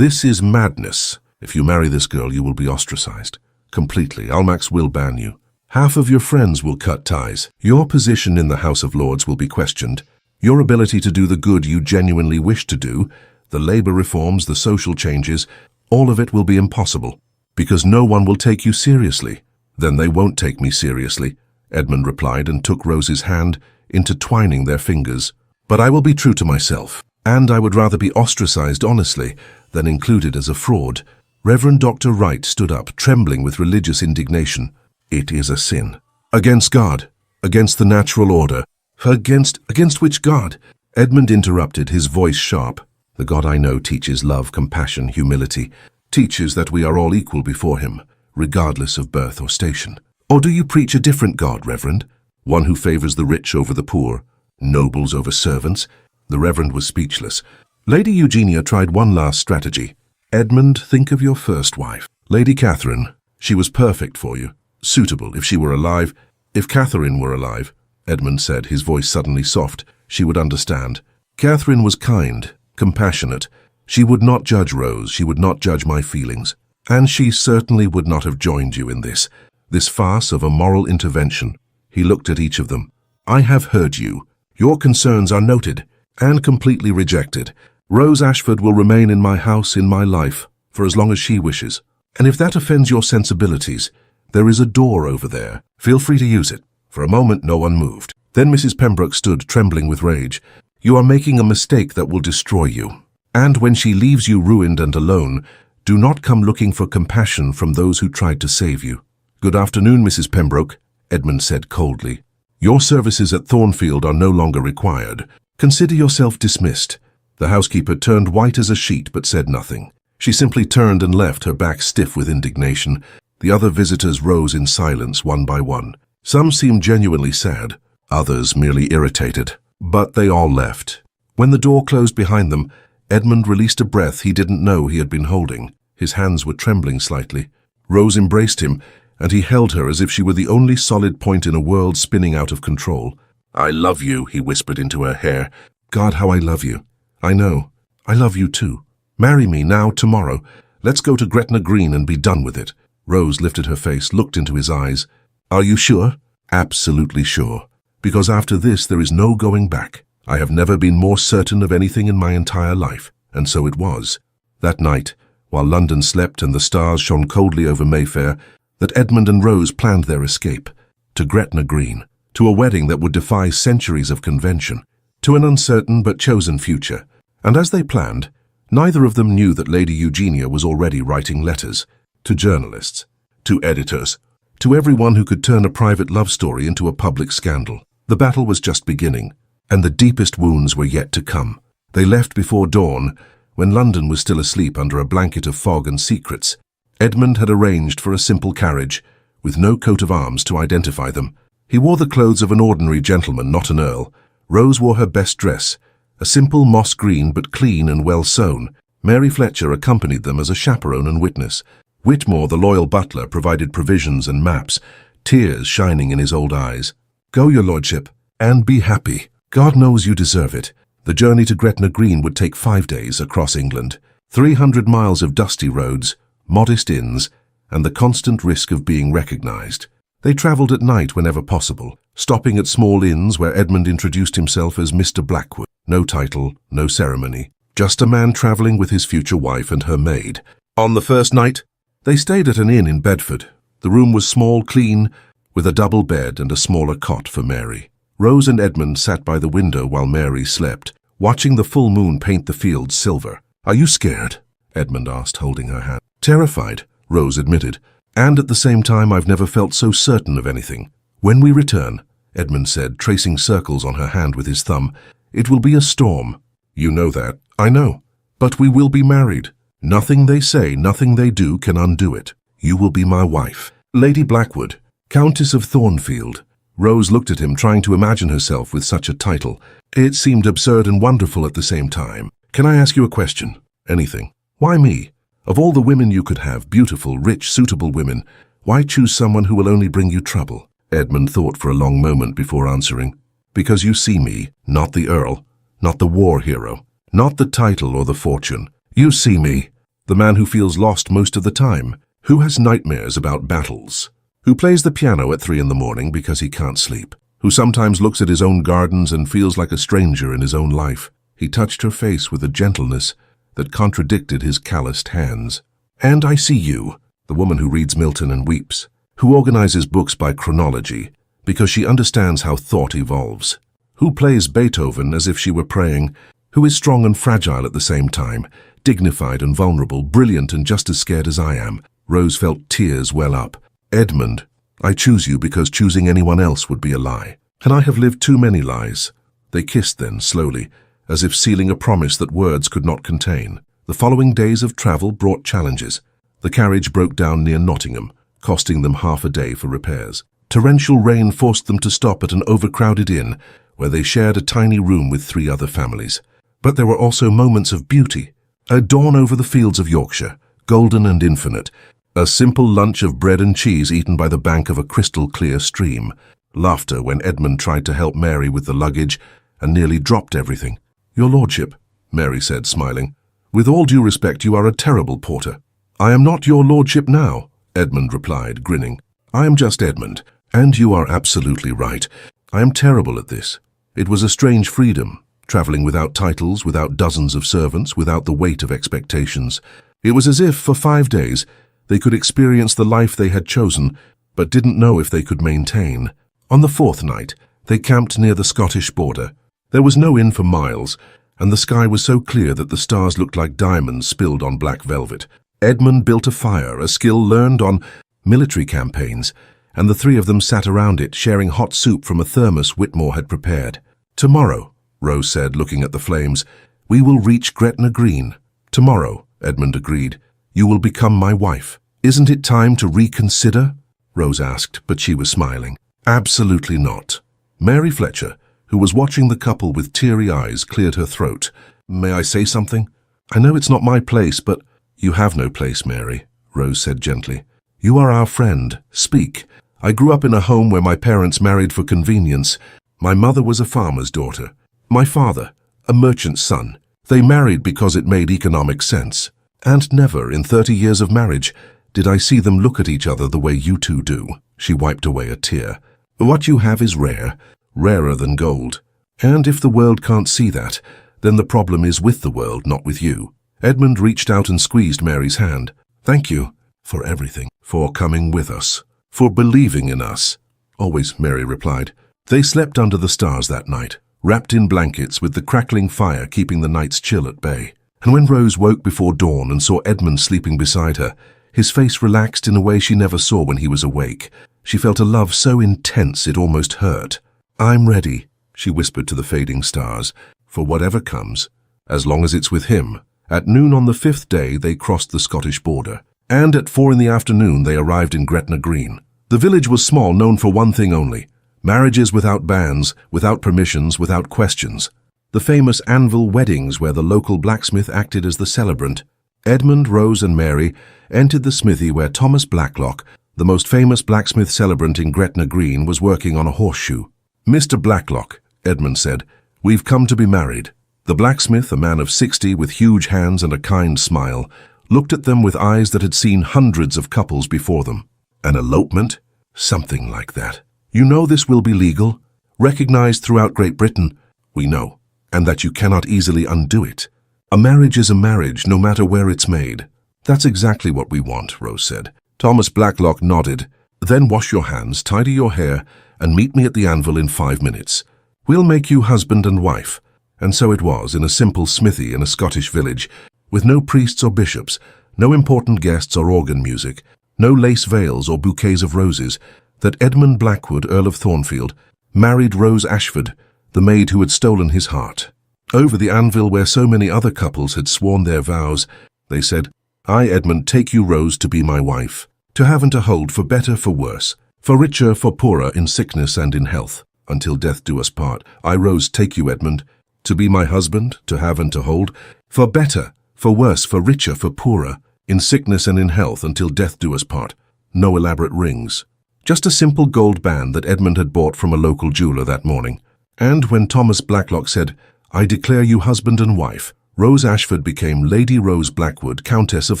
is madness. If you marry this girl, you will be ostracized. Completely. Almax will ban you. Half of your friends will cut ties. Your position in the House of Lords will be questioned. Your ability to do the good you genuinely wish to do, the labor reforms, the social changes, all of it will be impossible, because no one will take you seriously." "Then they won't take me seriously," Edmund replied and took Rose's hand, intertwining their fingers. "But I will be true to myself, and I would rather be ostracized honestly than included as a fraud." Reverend Dr. Wright stood up, trembling with religious indignation. "It is a sin. Against God, against the natural order." Against which God?" Edmund interrupted, his voice sharp. "The God I know teaches love, compassion, humility, teaches that we are all equal before him, regardless of birth or station." "Or do you preach a different God, Reverend? One who favors the rich over the poor, nobles over servants?" The Reverend was speechless. Lady Eugenia tried one last strategy. "Edmund, think of your first wife. Lady Catherine. She was perfect for you. Suitable, if she were alive. If Catherine were alive," Edmund said, his voice suddenly soft, "she would understand. Catherine was kind, compassionate. She would not judge Rose, she would not judge my feelings. And she certainly would not have joined you in this farce of a moral intervention." He looked at each of them. "I have heard you. Your concerns are noted and completely rejected. Rose Ashford will remain in my house, in my life, for as long as she wishes. And if that offends your sensibilities, there is a door over there. Feel free to use it." For a moment no one moved. Then Mrs. Pembroke stood, trembling with rage. "You are making a mistake that will destroy you. And when she leaves you ruined and alone, do not come looking for compassion from those who tried to save you." "Good afternoon, Mrs. Pembroke," Edmund said coldly. "Your services at Thornfield are no longer required. Consider yourself dismissed." The housekeeper turned white as a sheet but said nothing. She simply turned and left, her back stiff with indignation. The other visitors rose in silence, one by one. Some seemed genuinely sad, others merely irritated. But they all left. When the door closed behind them, Edmund released a breath he didn't know he had been holding. His hands were trembling slightly. Rose embraced him, and he held her as if she were the only solid point in a world spinning out of control. "I love you," he whispered into her hair. "God, how I love you. I know. I love you too. Marry me now, tomorrow. Let's go to Gretna Green and be done with it." Rose lifted her face, looked into his eyes. "Are you sure?" "Absolutely sure. Because after this there is no going back. I have never been more certain of anything in my entire life." And so it was. That night, while London slept and the stars shone coldly over Mayfair, that Edmund and Rose planned their escape. To Gretna Green. To a wedding that would defy centuries of convention. To an uncertain but chosen future. And as they planned, neither of them knew that Lady Eugenia was already writing letters. To journalists. To editors. To everyone who could turn a private love story into a public scandal. The battle was just beginning, and the deepest wounds were yet to come. They left before dawn, when London was still asleep under a blanket of fog and secrets. Edmund had arranged for a simple carriage, with no coat of arms to identify them. He wore the clothes of an ordinary gentleman, not an earl. Rose wore her best dress, a simple moss green but clean and well sewn. Mary Fletcher accompanied them as a chaperone and witness. Whitmore, the loyal butler, provided provisions and maps, tears shining in his old eyes. "Go, your lordship, and be happy. God knows you deserve it." The journey to Gretna Green would take 5 days across England. 300 miles of dusty roads, modest inns, and the constant risk of being recognized. They travelled at night whenever possible, stopping at small inns where Edmund introduced himself as Mr. Blackwood. No title, no ceremony, just a man travelling with his future wife and her maid. On the first night, they stayed at an inn in Bedford. The room was small, clean, with a double bed and a smaller cot for Mary. Rose and Edmund sat by the window while Mary slept, watching the full moon paint the fields silver. "Are you scared?" Edmund asked, holding her hand. "Terrified," Rose admitted. "And at the same time, I've never felt so certain of anything. When we return, Edmund said, tracing circles on her hand with his thumb, it will be a storm. You know that, I know. But we will be married. Nothing they say, nothing they do can undo it. You will be my wife. Lady Blackwood, Countess of Thornfield. Rose looked at him, trying to imagine herself with such a title. It seemed absurd and wonderful at the same time. Can I ask you a question? Anything. Why me? Of all the women you could have, beautiful, rich, suitable women, why choose someone who will only bring you trouble? Edmund thought for a long moment before answering. Because you see me, not the Earl, not the war hero, not the title or the fortune. You see me, the man who feels lost most of the time, who has nightmares about battles, who plays the piano at 3 in the morning because he can't sleep, who sometimes looks at his own gardens and feels like a stranger in his own life. He touched her face with a gentleness that contradicted his calloused hands. And I see you, the woman who reads Milton and weeps, who organizes books by chronology because she understands how thought evolves, who plays Beethoven as if she were praying, who is strong and fragile at the same time, dignified and vulnerable, brilliant and just as scared as I am. Rose felt tears well up. Edmund, I choose you because choosing anyone else would be a lie. And I have lived too many lies. They kissed then, slowly, as if sealing a promise that words could not contain. The following days of travel brought challenges. The carriage broke down near Nottingham, costing them half a day for repairs. Torrential rain forced them to stop at an overcrowded inn, where they shared a tiny room with 3 other families. But there were also moments of beauty. A dawn over the fields of Yorkshire, golden and infinite. A simple lunch of bread and cheese eaten by the bank of a crystal-clear stream. Laughter when Edmund tried to help Mary with the luggage and nearly dropped everything. Your lordship, Mary said, smiling. With all due respect, you are a terrible porter. I am not your lordship now, Edmund replied, grinning. I am just Edmund, and you are absolutely right. I am terrible at this. It was a strange freedom, travelling without titles, without dozens of servants, without the weight of expectations. It was as if, for 5 days, they could experience the life they had chosen, but didn't know if they could maintain. On the 4th night, they camped near the Scottish border. There was no inn for miles, and the sky was so clear that the stars looked like diamonds spilled on black velvet. Edmund built a fire, a skill learned on military campaigns, and the 3 of them sat around it, sharing hot soup from a thermos Whitmore had prepared. Tomorrow, Rose said, looking at the flames, we will reach Gretna Green. Tomorrow, Edmund agreed, you will become my wife. Isn't it time to reconsider? Rose asked, but she was smiling. Absolutely not. Mary Fletcher, who was watching the couple with teary eyes, cleared her throat. May I say something? I know it's not my place, but... You have no place, Mary, Rose said gently. You are our friend. Speak. I grew up in a home where my parents married for convenience. My mother was a farmer's daughter. My father, a merchant's son. They married because it made economic sense. And never, in 30 years of marriage, did I see them look at each other the way you two do. She wiped away a tear. What you have is rare, rarer than gold. And if the world can't see that, then the problem is with the world, not with you. Edmund reached out and squeezed Mary's hand. Thank you for everything, for coming with us, for believing in us. Always, Mary replied. They slept under the stars that night, wrapped in blankets with the crackling fire keeping the night's chill at bay. And when Rose woke before dawn and saw Edmund sleeping beside her, his face relaxed in a way she never saw when he was awake. She felt a love so intense it almost hurt. I'm ready, she whispered to the fading stars, for whatever comes, as long as it's with him. At noon on the 5th day, they crossed the Scottish border, and at 4 in the afternoon they arrived in Gretna Green. The village was small, known for one thing only: marriages without banns, without permissions, without questions. The famous anvil weddings where the local blacksmith acted as the celebrant. Edmund, Rose and Mary entered the smithy where Thomas Blacklock, the most famous blacksmith celebrant in Gretna Green, was working on a horseshoe. Mr. Blacklock, Edmund said, we've come to be married. The blacksmith, a man of 60 with huge hands and a kind smile, looked at them with eyes that had seen hundreds of couples before them. An elopement? Something like that. You know this will be legal, recognized throughout Great Britain. We know, and that you cannot easily undo it. A marriage is a marriage, no matter where it's made. That's exactly what we want, Rose said. Thomas Blacklock nodded. Then wash your hands, tidy your hair, and meet me at the anvil in 5 minutes. We'll make you husband and wife. And so it was, in a simple smithy in a Scottish village, with no priests or bishops, no important guests or organ music, no lace veils or bouquets of roses. that Edmund Blackwood, Earl of Thornfield, married Rose Ashford, the maid who had stolen his heart. Over the anvil where so many other couples had sworn their vows, they said, "I, Edmund, take you, Rose, to be my wife, to have and to hold, for better, for worse, for richer, for poorer, in sickness and in health, until death do us part. I, Rose, take you, Edmund, to be my husband, to have and to hold, for better, for worse, for richer, for poorer, in sickness and in health, until death do us part." No elaborate rings. Just a simple gold band that Edmund had bought from a local jeweller that morning. And when Thomas Blacklock said, "I declare you husband and wife," Rose Ashford became Lady Rose Blackwood, Countess of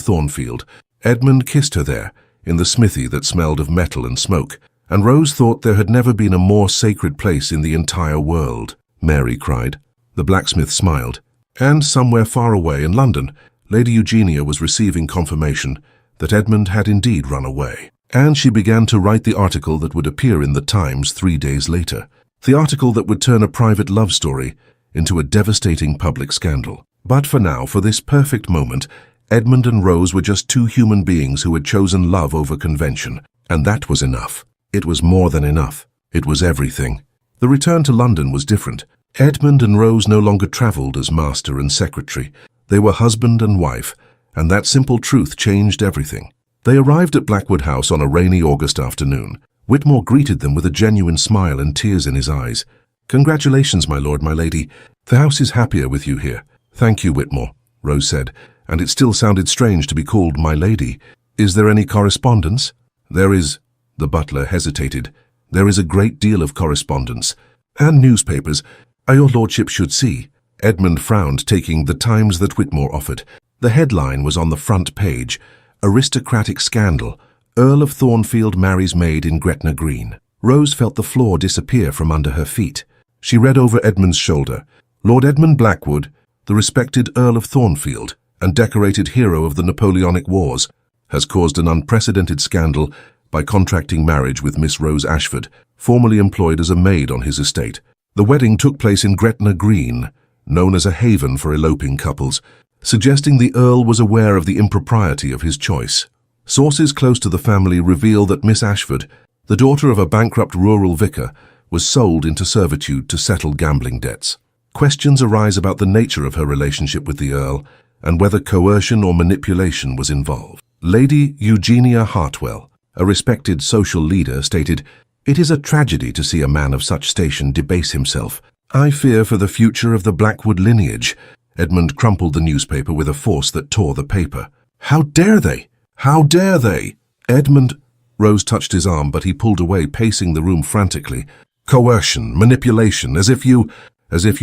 Thornfield. Edmund kissed her there, in the smithy that smelled of metal and smoke, and Rose thought there had never been a more sacred place in the entire world. Mary cried. The blacksmith smiled. And somewhere far away in London, Lady Eugenia was receiving confirmation that Edmund had indeed run away. And she began to write the article that would appear in the Times 3 days later. The article that would turn a private love story into a devastating public scandal. But for now, for this perfect moment, Edmund and Rose were just two human beings who had chosen love over convention. And that was enough. It was more than enough. It was everything. The return to London was different. Edmund and Rose no longer travelled as master and secretary. They were husband and wife, and that simple truth changed everything. They arrived at Blackwood House on a rainy August afternoon. Whitmore greeted them with a genuine smile and tears in his eyes. "Congratulations, my lord, my lady. The house is happier with you here." "Thank you, Whitmore," Rose said, and it still sounded strange to be called my lady. "Is there any correspondence?" "There is," the butler hesitated. "There is a great deal of correspondence. And newspapers. Your lordship should see." Edmund frowned, taking the Times that Whitmore offered. The headline was on the front page: "Aristocratic Scandal. Earl of Thornfield marries maid in Gretna Green." Rose felt the floor disappear from under her feet. She read over Edmund's shoulder. "Lord Edmund Blackwood, the respected Earl of Thornfield and decorated hero of the Napoleonic Wars, has caused an unprecedented scandal by contracting marriage with Miss Rose Ashford, formerly employed as a maid on his estate. The wedding took place in Gretna Green, known as a haven for eloping couples, suggesting the Earl was aware of the impropriety of his choice. Sources close to the family reveal that Miss Ashford, the daughter of a bankrupt rural vicar, was sold into servitude to settle gambling debts. Questions arise about the nature of her relationship with the Earl and whether coercion or manipulation was involved. Lady Eugenia Hartwell, a respected social leader, stated, "It is a tragedy to see a man of such station debase himself. I fear for the future of the Blackwood lineage." Edmund crumpled the newspaper with a force that tore the paper. "How dare they? How dare they?" "Edmund—" Rose touched his arm, but he pulled away, pacing the room frantically. "Coercion, manipulation, as if you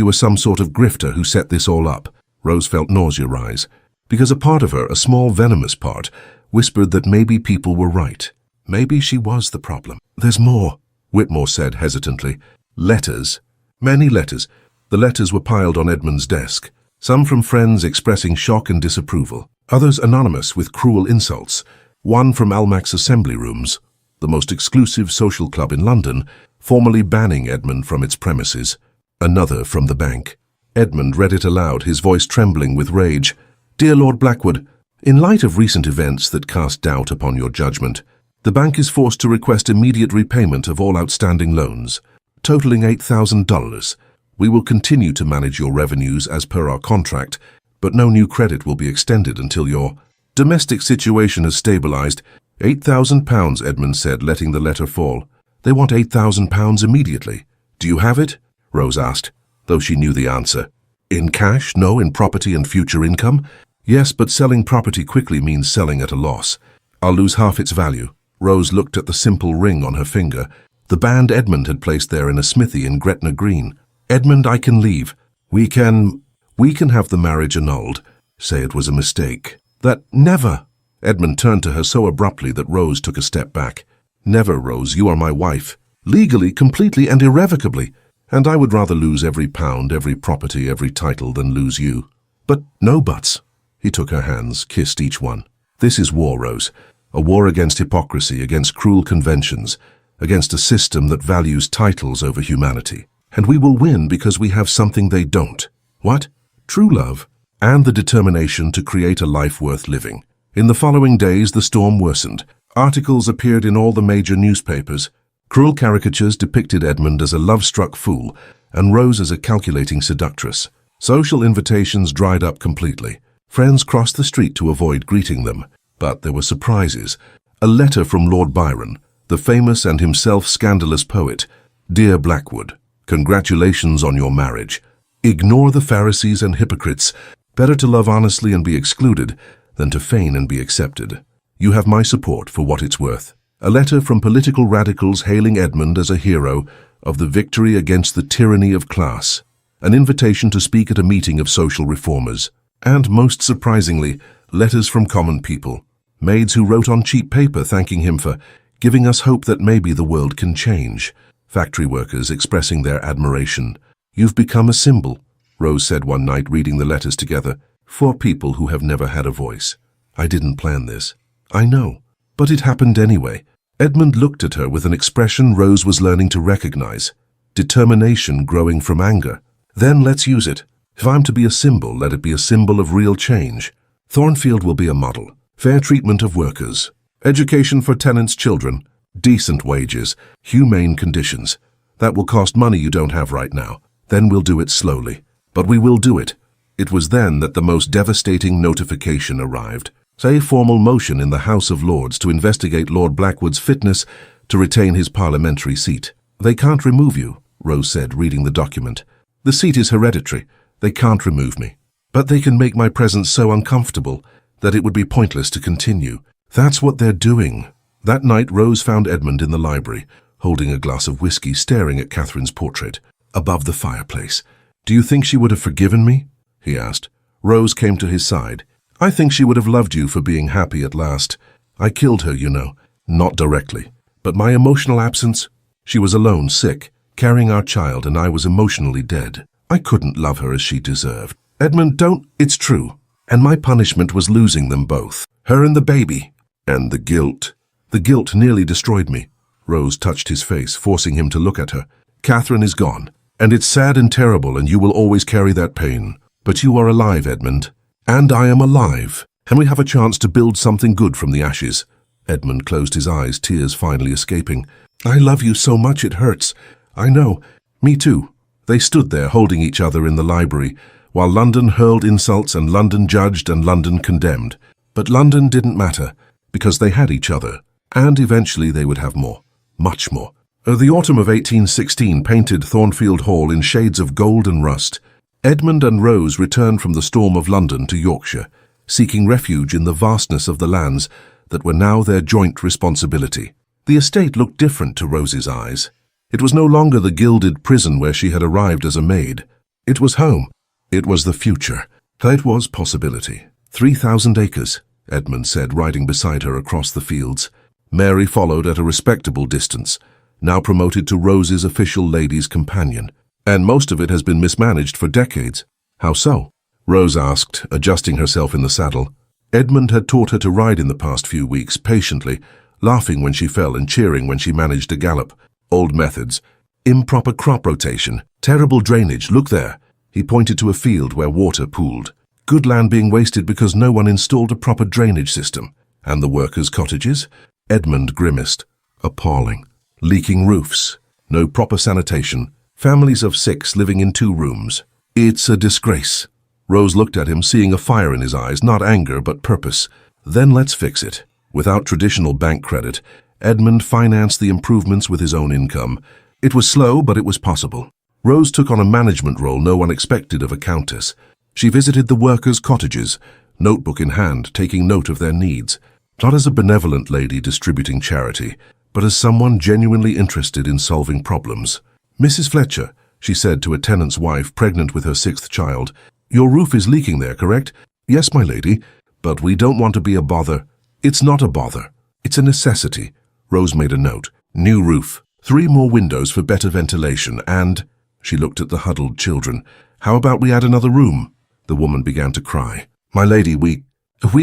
were some sort of grifter who set this all up." Rose felt nausea rise, because a part of her, a small venomous part, whispered that maybe people were right. Maybe she was the problem. "There's more," Whitmore said hesitantly. "Letters. Many letters." The letters were piled on Edmund's desk, some from friends expressing shock and disapproval, others anonymous with cruel insults, one from Almack's Assembly Rooms, the most exclusive social club in London, formally banning Edmund from its premises, another from the bank. Edmund read it aloud, his voice trembling with rage. "Dear Lord Blackwood, in light of recent events that cast doubt upon your judgment, the bank is forced to request immediate repayment of all outstanding loans, totaling $8,000. We will continue to manage your revenues as per our contract, but no new credit will be extended until your domestic situation has stabilized." £8,000, Edmund said, letting the letter fall. "They want £8,000 immediately." "Do you have it?" Rose asked, though she knew the answer. "In cash? No, in property and future income?" "Yes, but selling property quickly means selling at a loss. I'll lose half its value." Rose looked at the simple ring on her finger, the band Edmund had placed there in a smithy in Gretna Green. "Edmund, I can leave. We can have the marriage annulled. Say it was a mistake." "That never!" Edmund turned to her so abruptly that Rose took a step back. "Never, Rose. You are my wife. Legally, completely and irrevocably. And I would rather lose every pound, every property, every title than lose you." "But no buts." He took her hands, kissed each one. "This is war, Rose. A war against hypocrisy, against cruel conventions, against a system that values titles over humanity. And we will win because we have something they don't." "What?" "True love and the determination to create a life worth living." In the following days, the storm worsened. Articles appeared in all the major newspapers. Cruel caricatures depicted Edmund as a love-struck fool and Rose as a calculating seductress. Social invitations dried up completely. Friends crossed the street to avoid greeting them. But there were surprises. A letter from Lord Byron, the famous and himself scandalous poet. Dear Blackwood, congratulations on your marriage. Ignore the Pharisees and hypocrites. Better to love honestly and be excluded than to feign and be accepted. You have my support for what it's worth. A letter from political radicals hailing Edmund as a hero of the victory against the tyranny of class. An invitation to speak at a meeting of social reformers. And, most surprisingly, letters from common people. Maids who wrote on cheap paper thanking him for giving us hope that maybe the world can change. Factory workers expressing their admiration. You've become a symbol, Rose said one night reading the letters together, for people who have never had a voice. I didn't plan this. I know. But it happened anyway. Edmund looked at her with an expression Rose was learning to recognize. Determination growing from anger. Then let's use it. If I'm to be a symbol, let it be a symbol of real change. Thornfield will be a model. Fair treatment of workers. Education for tenants' children. Decent wages. Humane conditions. That will cost money you don't have right now. Then we'll do it slowly. But we will do it. It was then that the most devastating notification arrived. A formal motion in the House of Lords to investigate Lord Blackwood's fitness to retain his parliamentary seat. They can't remove you, Rose said, reading the document. The seat is hereditary. They can't remove me. But they can make my presence so uncomfortable that it would be pointless to continue. That's what they're doing. That night, Rose found Edmund in the library, holding a glass of whiskey, staring at Catherine's portrait, above the fireplace. Do you think she would have forgiven me? He asked. Rose came to his side. I think she would have loved you for being happy at last. I killed her, you know. Not directly. But my emotional absence? She was alone, sick, carrying our child, and I was emotionally dead. I couldn't love her as she deserved. Edmund, don't. It's true. And my punishment was losing them both. Her and the baby. And the guilt. The guilt nearly destroyed me. Rose touched his face, forcing him to look at her. Catherine is gone. And it's sad and terrible, and you will always carry that pain. But you are alive, Edmund. And I am alive. And we have a chance to build something good from the ashes. Edmund closed his eyes, tears finally escaping. I love you so much it hurts. I know. Me too. They stood there holding each other in the library, while London hurled insults and London judged and London condemned. But London didn't matter, because they had each other. And eventually they would have more. Much more. The autumn of 1816 painted Thornfield Hall in shades of gold and rust. Edmund and Rose returned from the storm of London to Yorkshire, seeking refuge in the vastness of the lands that were now their joint responsibility. The estate looked different to Rose's eyes. It was no longer the gilded prison where she had arrived as a maid. It was home. It was the future. It was possibility. 3,000 acres, Edmund said, riding beside her across the fields. Mary followed at a respectable distance, now promoted to Rose's official lady's companion. And most of it has been mismanaged for decades. How so? Rose asked, adjusting herself in the saddle. Edmund had taught her to ride in the past few weeks, patiently, laughing when she fell and cheering when she managed to gallop. Old methods. Improper crop rotation. Terrible drainage. Look there. He pointed to a field where water pooled. Good land being wasted because no one installed a proper drainage system. And the workers' cottages? Edmund grimaced. Appalling. Leaking roofs. No proper sanitation. Families of 6 living in 2 rooms. It's a disgrace. Rose looked at him, seeing a fire in his eyes, not anger but purpose. Then let's fix it. Without traditional bank credit, Edmund financed the improvements with his own income. It was slow, but it was possible. Rose took on a management role no one expected of a countess. She visited the workers' cottages, notebook in hand, taking note of their needs. Not as a benevolent lady distributing charity, but as someone genuinely interested in solving problems. Mrs. Fletcher, she said to a tenant's wife pregnant with her 6th child, your roof is leaking there, correct? Yes, my lady, but we don't want to be a bother. It's not a bother. It's a necessity. Rose made a note. New roof. 3 more windows for better ventilation and... She looked at the huddled children. How about we add another room? The woman began to cry. My lady, we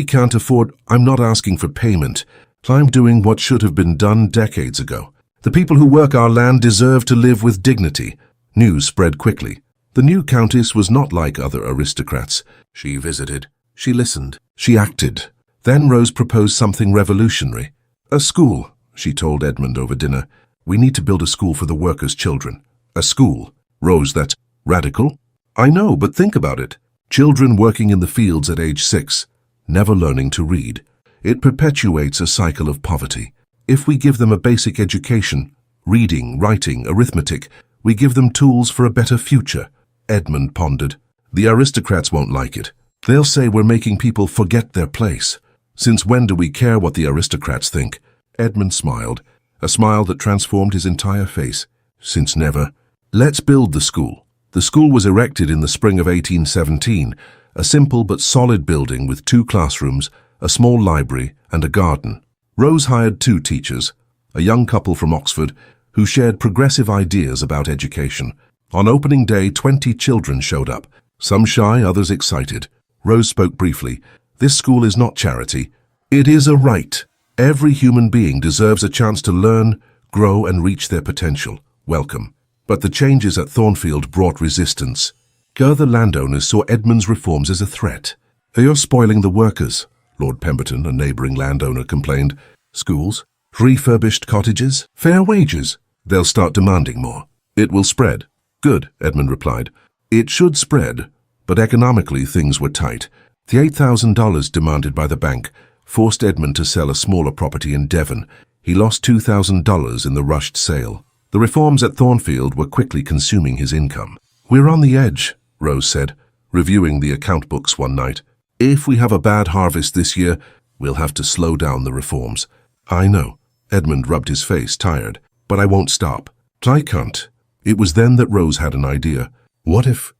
can't afford... I'm not asking for payment. I'm doing what should have been done decades ago. The people who work our land deserve to live with dignity. News spread quickly. The new countess was not like other aristocrats. She visited. She listened. She acted. Then Rose proposed something revolutionary. A school, she told Edmund over dinner. We need to build a school for the workers' children. A school. Rose, that's radical. I know, but think about it. Children working in the fields at age 6, never learning to read. It perpetuates a cycle of poverty. If we give them a basic education, reading, writing, arithmetic, we give them tools for a better future. Edmund pondered. The aristocrats won't like it. They'll say we're making people forget their place. Since when do we care what the aristocrats think? Edmund smiled, a smile that transformed his entire face. Since never. Let's build the school. The school was erected in the spring of 1817, a simple but solid building with 2 classrooms, a small library, and a garden. Rose hired 2 teachers, a young couple from Oxford, who shared progressive ideas about education. On opening day, 20 children showed up, some shy, others excited. Rose spoke briefly. This school is not charity. It is a right. Every human being deserves a chance to learn, grow, and reach their potential. Welcome. But the changes at Thornfield brought resistance. Other landowners saw Edmund's reforms as a threat. You're spoiling the workers, Lord Pemberton, a neighbouring landowner, complained. Schools, refurbished cottages, fair wages. They'll start demanding more. It will spread. Good, Edmund replied. It should spread, but economically things were tight. The $8,000 demanded by the bank forced Edmund to sell a smaller property in Devon. He lost $2,000 in the rushed sale. The reforms at Thornfield were quickly consuming his income. We're on the edge, Rose said, reviewing the account books one night. If we have a bad harvest this year, we'll have to slow down the reforms. I know. Edmund rubbed his face, tired. But I won't stop. I can't. It was then that Rose had an idea. What if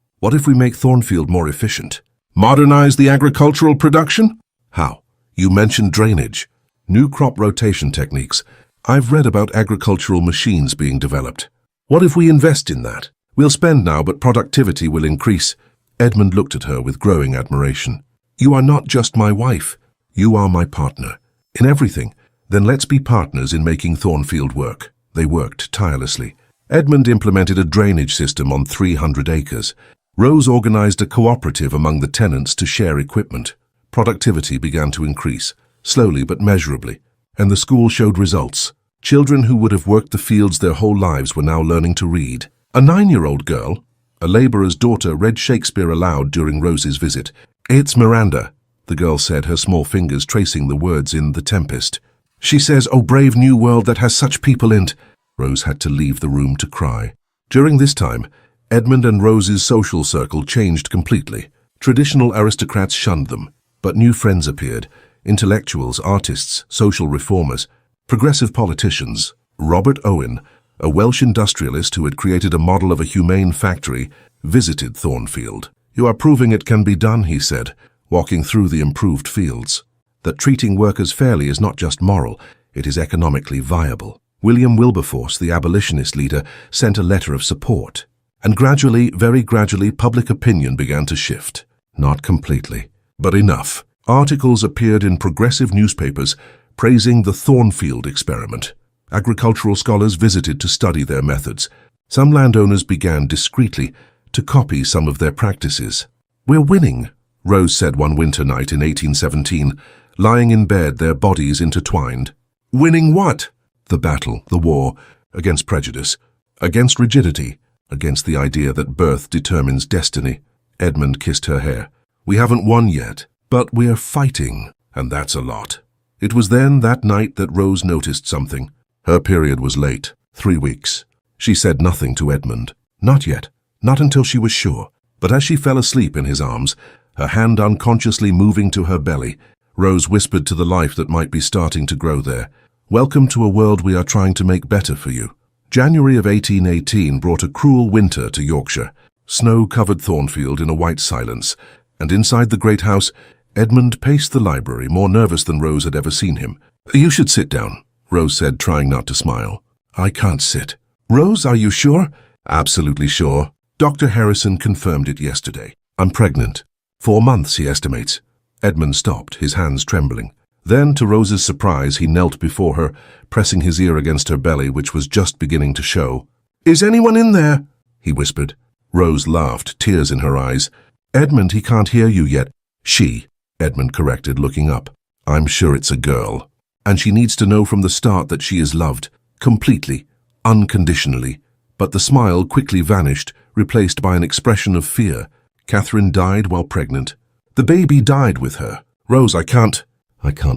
we make Thornfield more efficient? Modernize the agricultural production? How? You mentioned drainage. New crop rotation techniques. I've read about agricultural machines being developed. What if we invest in that? We'll spend now, but productivity will increase. Edmund looked at her with growing admiration. You are not just my wife. You are my partner. In everything. Then let's be partners in making Thornfield work. They worked tirelessly. Edmund implemented a drainage system on 300 acres. Rose organized a cooperative among the tenants to share equipment. Productivity began to increase, slowly but measurably, and the school showed results. Children who would have worked the fields their whole lives were now learning to read. A 9-year-old girl, a laborer's daughter, read Shakespeare aloud during Rose's visit. It's Miranda, the girl said, her small fingers tracing the words in The Tempest. She says, "Oh, brave new world that has such people in it." Rose had to leave the room to cry. During this time, Edmund and Rose's social circle changed completely. Traditional aristocrats shunned them, but new friends appeared. Intellectuals, artists, social reformers, progressive politicians. Robert Owen, a Welsh industrialist who had created a model of a humane factory, visited Thornfield. You are proving it can be done, he said, walking through the improved fields. That treating workers fairly is not just moral, it is economically viable. William Wilberforce, the abolitionist leader, sent a letter of support. And gradually, very gradually, public opinion began to shift. Not completely, but enough. Articles appeared in progressive newspapers praising the Thornfield experiment. Agricultural scholars visited to study their methods. Some landowners began discreetly to copy some of their practices. We're winning, Rose said one winter night in 1817, lying in bed, their bodies intertwined. Winning what? The battle, the war, against prejudice, against rigidity, against the idea that birth determines destiny. Edmund kissed her hair. We haven't won yet, but we're fighting, and that's a lot. It was then, that night, that Rose noticed something. Her period was late, 3 weeks. She said nothing to Edmund. Not yet, not until she was sure. But as she fell asleep in his arms, her hand unconsciously moving to her belly, Rose whispered to the life that might be starting to grow there. Welcome to a world we are trying to make better for you. January of 1818 brought a cruel winter to Yorkshire. Snow covered Thornfield in a white silence, and inside the great house, Edmund paced the library, more nervous than Rose had ever seen him. You should sit down, Rose said, trying not to smile. I can't sit. Rose, are you sure? Absolutely sure. Dr. Harrison confirmed it yesterday. I'm pregnant. 4 months, he estimates. Edmund stopped, his hands trembling. Then, to Rose's surprise, he knelt before her, pressing his ear against her belly, which was just beginning to show. Is anyone in there? He whispered. Rose laughed, tears in her eyes. Edmund, he can't hear you yet. She, Edmund corrected, looking up. I'm sure it's a girl. And she needs to know from the start that she is loved. Completely. unconditionally, but the smile quickly vanished, replaced by an expression of fear. Catherine died while pregnant. The baby died with her. Rose, I can't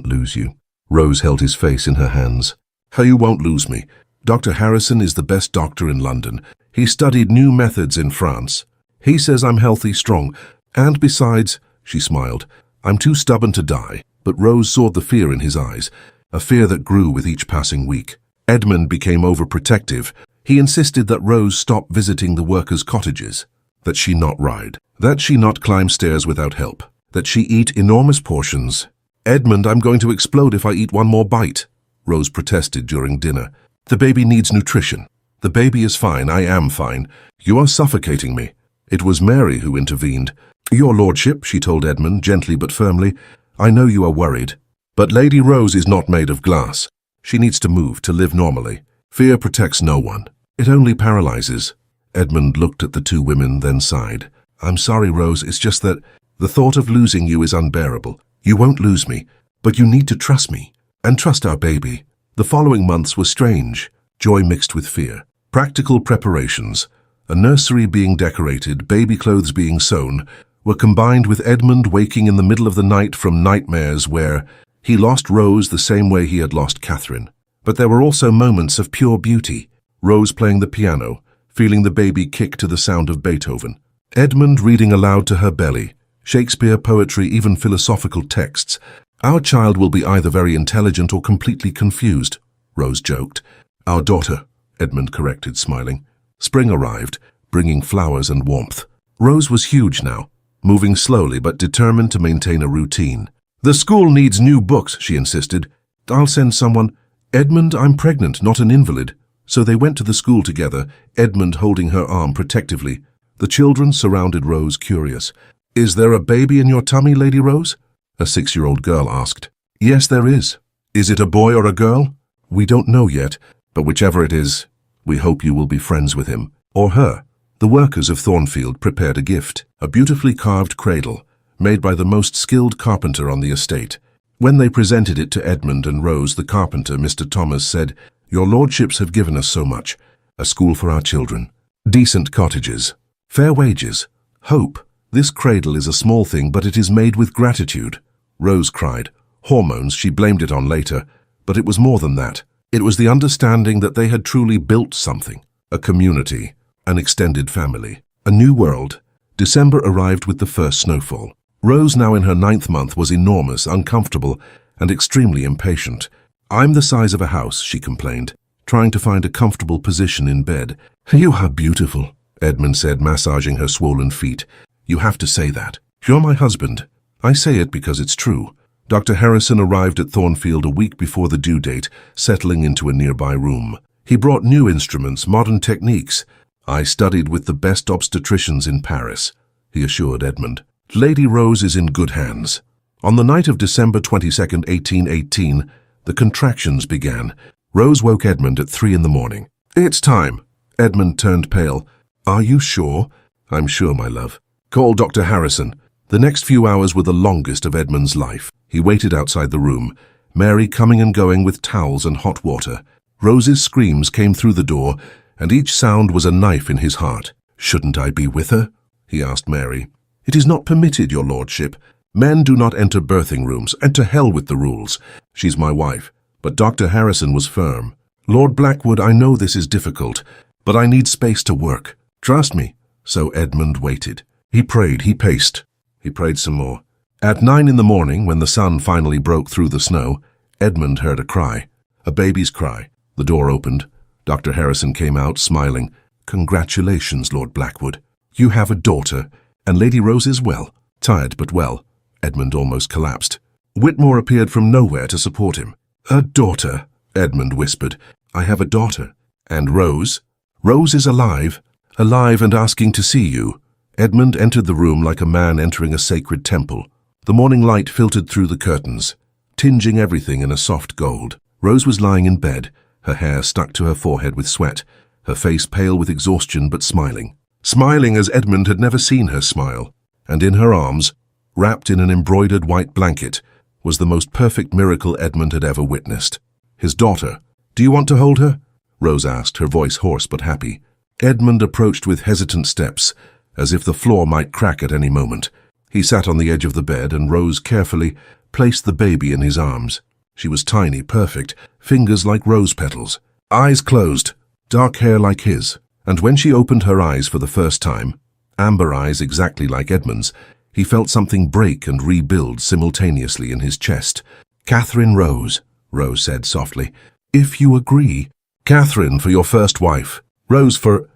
lose you. Rose held his face in her hands. You won't lose me. Dr. Harrison is the best doctor in London. He studied new methods in France. He says I'm healthy, strong, and besides, she smiled, I'm too stubborn to die. But Rose saw the fear in his eyes, a fear that grew with each passing week. Edmund became overprotective. He insisted that Rose stop visiting the workers' cottages, that she not ride, that she not climb stairs without help, that she eat enormous portions. Edmund, I'm going to explode if I eat one more bite, Rose protested during dinner. The baby needs nutrition. The baby is fine, I am fine. You are suffocating me. It was Mary who intervened. Your lordship, she told Edmund, gently but firmly, I know you are worried. But Lady Rose is not made of glass. She needs to move, to live normally. Fear protects no one. It only paralyzes. Edmund looked at the two women, then sighed. I'm sorry, Rose, it's just that the thought of losing you is unbearable. You won't lose me, but you need to trust me, and trust our baby. The following months were strange, joy mixed with fear. Practical preparations, a nursery being decorated, baby clothes being sewn, were combined with Edmund waking in the middle of the night from nightmares where he lost Rose the same way he had lost Catherine. But there were also moments of pure beauty. Rose playing the piano, feeling the baby kick to the sound of Beethoven. Edmund reading aloud to her belly, Shakespeare, poetry, even philosophical texts. Our child will be either very intelligent or completely confused, Rose joked. Our daughter, Edmund corrected, smiling. Spring arrived, bringing flowers and warmth. Rose was huge now, moving slowly but determined to maintain a routine. The school needs new books, she insisted. I'll send someone. Edmund, I'm pregnant, not an invalid. So they went to the school together, Edmund holding her arm protectively. The children surrounded Rose, curious. Is there a baby in your tummy, Lady Rose? A 6-year-old girl asked. Yes, there is. Is it a boy or a girl? We don't know yet, but whichever it is, we hope you will be friends with him, or her. The workers of Thornfield prepared a gift, a beautifully carved cradle, made by the most skilled carpenter on the estate. When they presented it to Edmund and Rose, the carpenter, Mr. Thomas, said, Your lordships have given us so much. A school for our children. Decent cottages. Fair wages. Hope. This cradle is a small thing, but it is made with gratitude. Rose cried. Hormones, she blamed it on later, but it was more than that. It was the understanding that they had truly built something. A community. An extended family. A new world. December arrived with the first snowfall. Rose, now in her 9th month, was enormous, uncomfortable, and extremely impatient. I'm the size of a house, she complained, trying to find a comfortable position in bed. You are beautiful, Edmund said, massaging her swollen feet. You have to say that. You're my husband. I say it because it's true. Dr. Harrison arrived at Thornfield a week before the due date, settling into a nearby room. He brought new instruments, modern techniques. I studied with the best obstetricians in Paris, he assured Edmund. Lady Rose is in good hands. On the night of December 22nd, 1818, the contractions began. Rose woke Edmund at 3 in the morning. It's time. Edmund turned pale. Are you sure? I'm sure, my love. Call Dr. Harrison. The next few hours were the longest of Edmund's life. He waited outside the room, Mary coming and going with towels and hot water. Rose's screams came through the door, and each sound was a knife in his heart. Shouldn't I be with her? He asked Mary. It is not permitted, your lordship. Men do not enter birthing rooms, and to hell with the rules. She's my wife. But Dr. Harrison was firm. Lord Blackwood, I know this is difficult, but I need space to work. Trust me. So Edmund waited. He prayed, he paced. He prayed some more. At 9 in the morning, when the sun finally broke through the snow, Edmund heard a cry. A baby's cry. The door opened. Dr. Harrison came out, smiling. Congratulations, Lord Blackwood. You have a daughter, and Lady Rose is well. Tired, but well. Edmund almost collapsed. Whitmore appeared from nowhere to support him. A daughter, Edmund whispered. I have a daughter. And Rose? Rose is alive. Alive and asking to see you. Edmund entered the room like a man entering a sacred temple. The morning light filtered through the curtains, tinging everything in a soft gold. Rose was lying in bed, her hair stuck to her forehead with sweat, her face pale with exhaustion but smiling. Smiling as Edmund had never seen her smile. And in her arms, wrapped in an embroidered white blanket, was the most perfect miracle Edmund had ever witnessed. His daughter. Do you want to hold her? Rose asked, her voice hoarse but happy. Edmund approached with hesitant steps, as if the floor might crack at any moment. He sat on the edge of the bed, and Rose carefully placed the baby in his arms. She was tiny, perfect, fingers like rose petals, eyes closed, dark hair like his. And when she opened her eyes for the first time, amber eyes exactly like Edmund's, he felt something break and rebuild simultaneously in his chest. "Catherine Rose," Rose said softly, "if you agree." "Catherine for your first wife. Rose for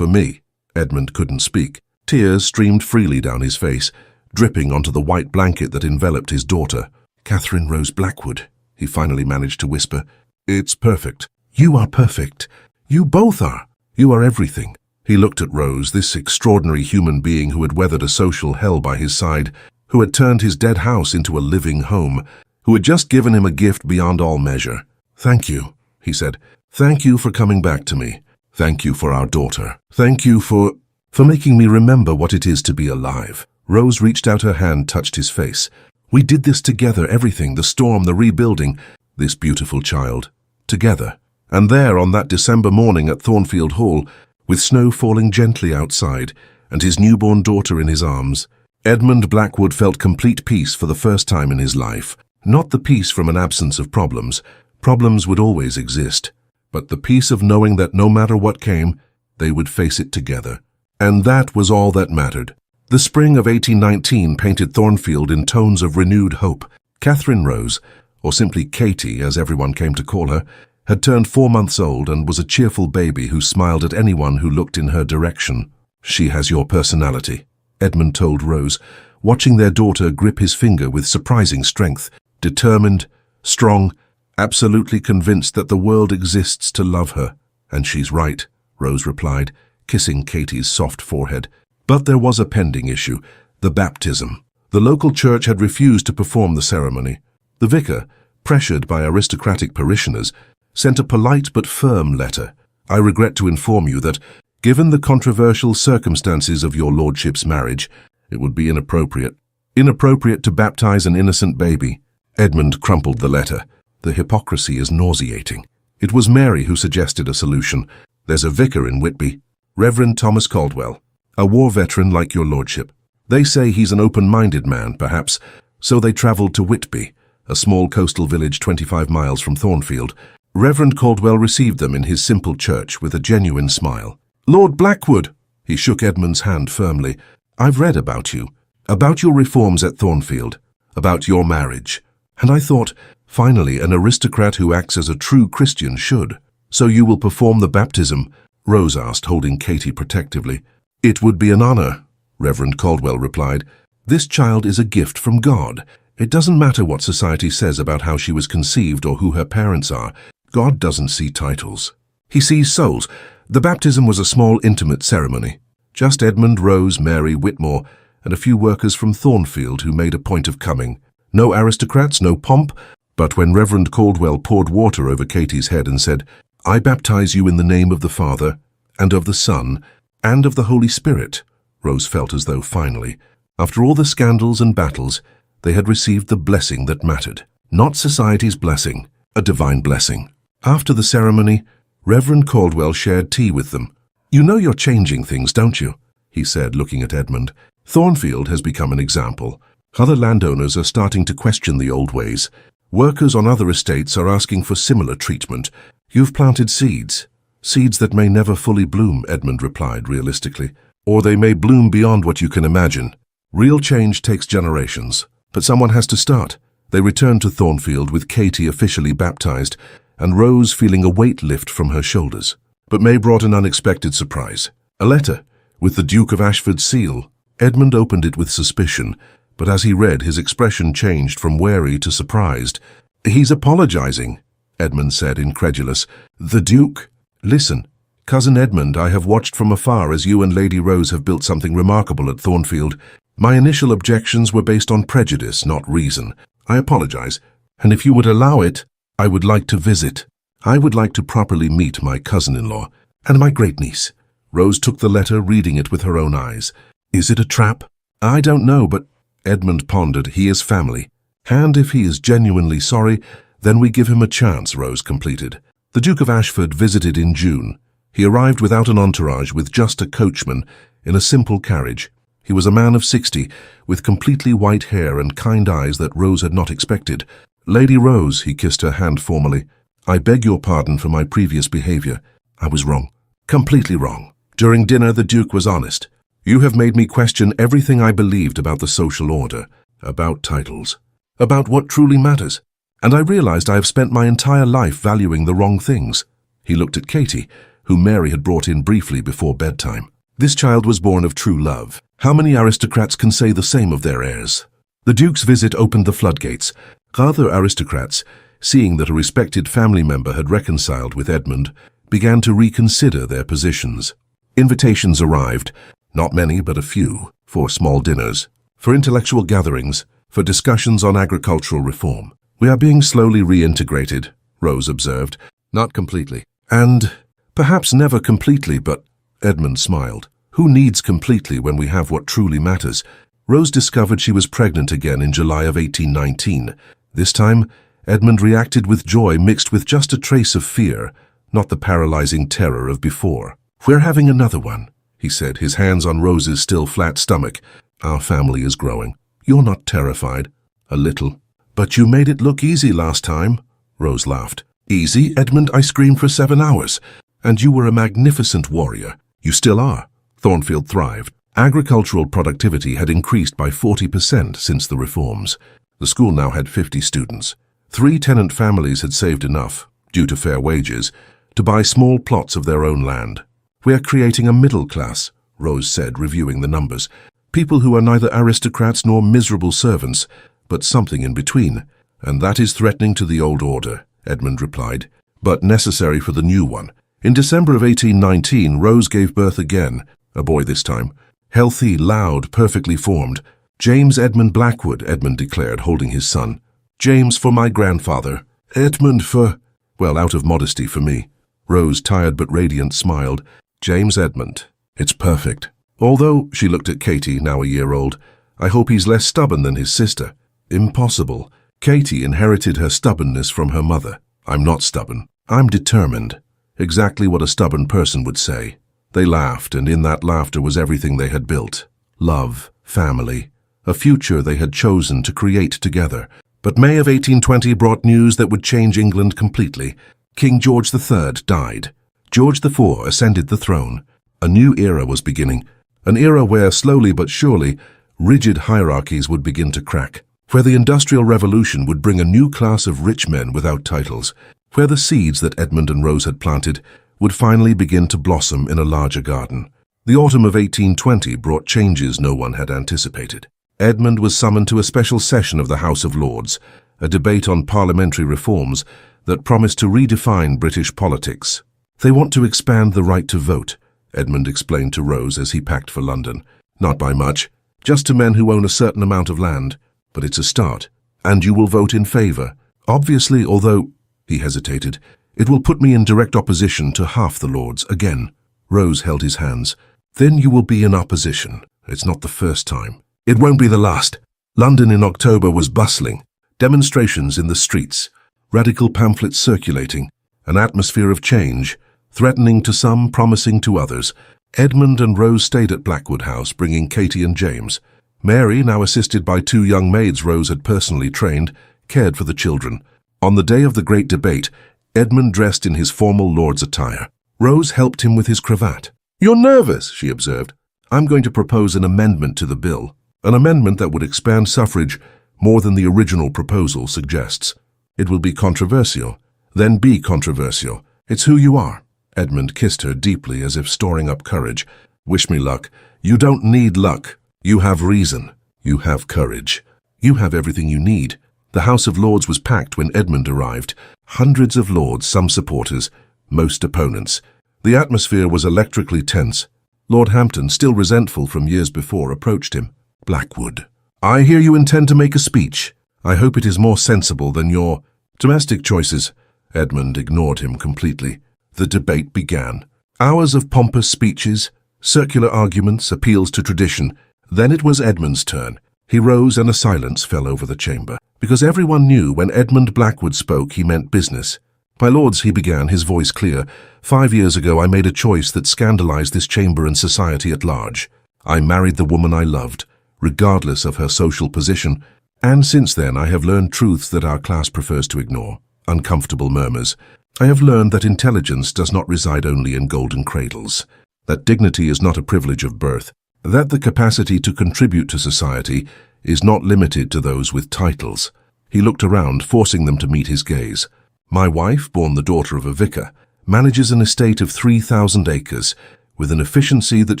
me." Edmund couldn't speak. Tears streamed freely down his face, dripping onto the white blanket that enveloped his daughter. "Catherine Rose Blackwood," he finally managed to whisper. "It's perfect." "You are perfect. You both are. You are everything." He looked at Rose, this extraordinary human being who had weathered a social hell by his side, who had turned his dead house into a living home, who had just given him a gift beyond all measure. "Thank you," he said. "Thank you for coming back to me. Thank you for our daughter. Thank you for making me remember what it is to be alive." Rose reached out her hand, touched his face. "We did this together, everything, the storm, the rebuilding, this beautiful child, together." And there, on that December morning at Thornfield Hall, with snow falling gently outside and his newborn daughter in his arms, Edmund Blackwood felt complete peace for the first time in his life. Not the peace from an absence of problems. Problems would always exist. But the peace of knowing that no matter what came, they would face it together. And that was all that mattered. The spring of 1819 painted Thornfield in tones of renewed hope. Catherine Rose, or simply Katie as everyone came to call her, had turned 4 months old and was a cheerful baby who smiled at anyone who looked in her direction. "She has your personality," Edmund told Rose, watching their daughter grip his finger with surprising strength. "Determined, strong, absolutely convinced that the world exists to love her." "And she's right," Rose replied, kissing Katie's soft forehead. But there was a pending issue, the baptism. The local church had refused to perform the ceremony. The vicar, pressured by aristocratic parishioners, sent a polite but firm letter. "I regret to inform you that, given the controversial circumstances of your lordship's marriage, it would be inappropriate to baptize an innocent baby." Edmund crumpled the letter. The hypocrisy is nauseating. It was Mary who suggested a solution. "There's a vicar in Whitby, Reverend Thomas Caldwell, a war veteran like your lordship. They say he's an open-minded man, perhaps, so they travelled to Whitby, a small coastal village 25 miles from Thornfield. Reverend Caldwell received them in his simple church with a genuine smile. "Lord Blackwood," he shook Edmund's hand firmly, "I've read about you, about your reforms at Thornfield, about your marriage, and I thought, finally, an aristocrat who acts as a true Christian should." "So you will perform the baptism?" Rose asked, holding Katie protectively. "It would be an honor," Reverend Caldwell replied. "This child is a gift from God. It doesn't matter what society says about how she was conceived or who her parents are. God doesn't see titles. He sees souls." The baptism was a small, intimate ceremony. Just Edmund, Rose, Mary, Whitmore, and a few workers from Thornfield who made a point of coming. No aristocrats, no pomp, but when Reverend Caldwell poured water over Katie's head and said, "I baptize you in the name of the Father, and of the Son, and of the Holy Spirit," Rose felt as though finally, after all the scandals and battles, they had received the blessing that mattered. Not society's blessing, a divine blessing. After the ceremony, Reverend Caldwell shared tea with them. "You know you're changing things, don't you?" he said, looking at Edmund. "Thornfield has become an example. Other landowners are starting to question the old ways. Workers on other estates are asking for similar treatment. You've planted seeds. Seeds that may never fully bloom," Edmund replied realistically. "Or they may bloom beyond what you can imagine. Real change takes generations. But someone has to start." They returned to Thornfield with Katie officially baptized and Rose feeling a weight lift from her shoulders. But May brought an unexpected surprise. A letter, with the Duke of Ashford's seal. Edmund opened it with suspicion, but as he read, his expression changed from wary to surprised. "He's apologizing," Edmund said, incredulous. "The Duke?" "Listen, Cousin Edmund, I have watched from afar as you and Lady Rose have built something remarkable at Thornfield. My initial objections were based on prejudice, not reason. I apologize, and if you would allow it, I would like to visit. I would like to properly meet my cousin-in-law and my great-niece." Rose took the letter, reading it with her own eyes. "Is it a trap?" "I don't know, but," Edmund pondered, "he is family. And if he is genuinely sorry, then we give him a chance," Rose completed. The Duke of Ashford visited in June. He arrived without an entourage, with just a coachman, in a simple carriage. He was a man of 60, with completely white hair and kind eyes that Rose had not expected. "Lady Rose," he kissed her hand formally, "I beg your pardon for my previous behavior. I was wrong. Completely wrong." During dinner, the Duke was honest. "You have made me question everything I believed about the social order, about titles, about what truly matters. And I realized I have spent my entire life valuing the wrong things." He looked at Katie, whom Mary had brought in briefly before bedtime. "This child was born of true love. How many aristocrats can say the same of their heirs?" The Duke's visit opened the floodgates. Other aristocrats, seeing that a respected family member had reconciled with Edmund, began to reconsider their positions. Invitations arrived, not many but a few, for small dinners, for intellectual gatherings, for discussions on agricultural reform. "We are being slowly reintegrated," Rose observed. "Not completely. And perhaps never completely, but—" Edmund smiled. "Who needs completely when we have what truly matters?" Rose discovered she was pregnant again in July of 1819. This time, Edmund reacted with joy mixed with just a trace of fear, not the paralyzing terror of before. "We're having another one," he said, his hands on Rose's still flat stomach. "Our family is growing. You're not terrified?" "A little." "But you made it look easy last time," Rose laughed. "Easy, Edmund? I screamed for 7 hours. And you were a magnificent warrior. You still are." Thornfield thrived. Agricultural productivity had increased by 40% since the reforms. The school now had 50 students. 3 tenant families had saved enough, due to fair wages, to buy small plots of their own land. "We are creating a middle class," Rose said, reviewing the numbers. "People who are neither aristocrats nor miserable servants, but something in between. And that is threatening to the old order," Edmund replied, "but necessary for the new one." In December of 1819, Rose gave birth again, a boy this time. Healthy, loud, perfectly formed. "James Edmund Blackwood," Edmund declared, holding his son. "James for my grandfather. Edmund for—" "Well, out of modesty for me." Rose, tired but radiant, smiled. "James Edmund. It's perfect. Although," she looked at Katie, now a year old, "I hope he's less stubborn than his sister." "Impossible." Katie inherited her stubbornness from her mother. "I'm not stubborn. I'm determined." Exactly what a stubborn person would say. They laughed, and in that laughter was everything they had built. Love, family, a future they had chosen to create together. But May of 1820 brought news that would change England completely. King George III died. George IV ascended the throne. A new era was beginning, an era where, slowly but surely, rigid hierarchies would begin to crack, where the Industrial Revolution would bring a new class of rich men without titles, where the seeds that Edmund and Rose had planted would finally begin to blossom in a larger garden. The autumn of 1820 brought changes no one had anticipated. Edmund was summoned to a special session of the House of Lords, a debate on parliamentary reforms that promised to redefine British politics. "They want to expand the right to vote," Edmund explained to Rose as he packed for London. "Not by much, just to men who own a certain amount of land. But it's a start, and you will vote in favour. Obviously, although—" he hesitated, "it will put me in direct opposition to half the lords again." Rose held his hands. "Then you will be in opposition. It's not the first time. It won't be the last." London in October was bustling. Demonstrations in the streets, radical pamphlets circulating, an atmosphere of change, threatening to some, promising to others. Edmund and Rose stayed at Blackwood House, bringing Katie and James. Mary, now assisted by 2 young maids Rose had personally trained, cared for the children. On the day of the great debate, Edmund dressed in his formal lord's attire. Rose helped him with his cravat. "You're nervous," she observed. "I'm going to propose an amendment to the bill, an amendment that would expand suffrage more than the original proposal suggests. It will be controversial. Then be controversial. It's who you are." Edmund kissed her deeply as if storing up courage. "Wish me luck. You don't need luck. You have reason. You have courage. You have everything you need." The House of Lords was packed when Edmund arrived. Hundreds of lords, some supporters, most opponents. The atmosphere was electrically tense. Lord Hampton, still resentful from years before, approached him. "Blackwood, I hear you intend to make a speech. I hope it is more sensible than your domestic choices." Edmund ignored him completely. The debate began. Hours of pompous speeches, circular arguments, appeals to tradition. Then it was Edmund's turn. He rose and a silence fell over the chamber, because everyone knew when Edmund Blackwood spoke he meant business. My lords, he began, his voice clear, 5 years ago I made a choice that scandalized this chamber and society at large. I married the woman I loved, regardless of her social position, and since then I have learned truths that our class prefers to ignore, uncomfortable murmurs. I have learned that intelligence does not reside only in golden cradles, that dignity is not a privilege of birth, that the capacity to contribute to society is not limited to those with titles. He looked around, forcing them to meet his gaze. My wife, born the daughter of a vicar, manages an estate of 3,000 acres with an efficiency that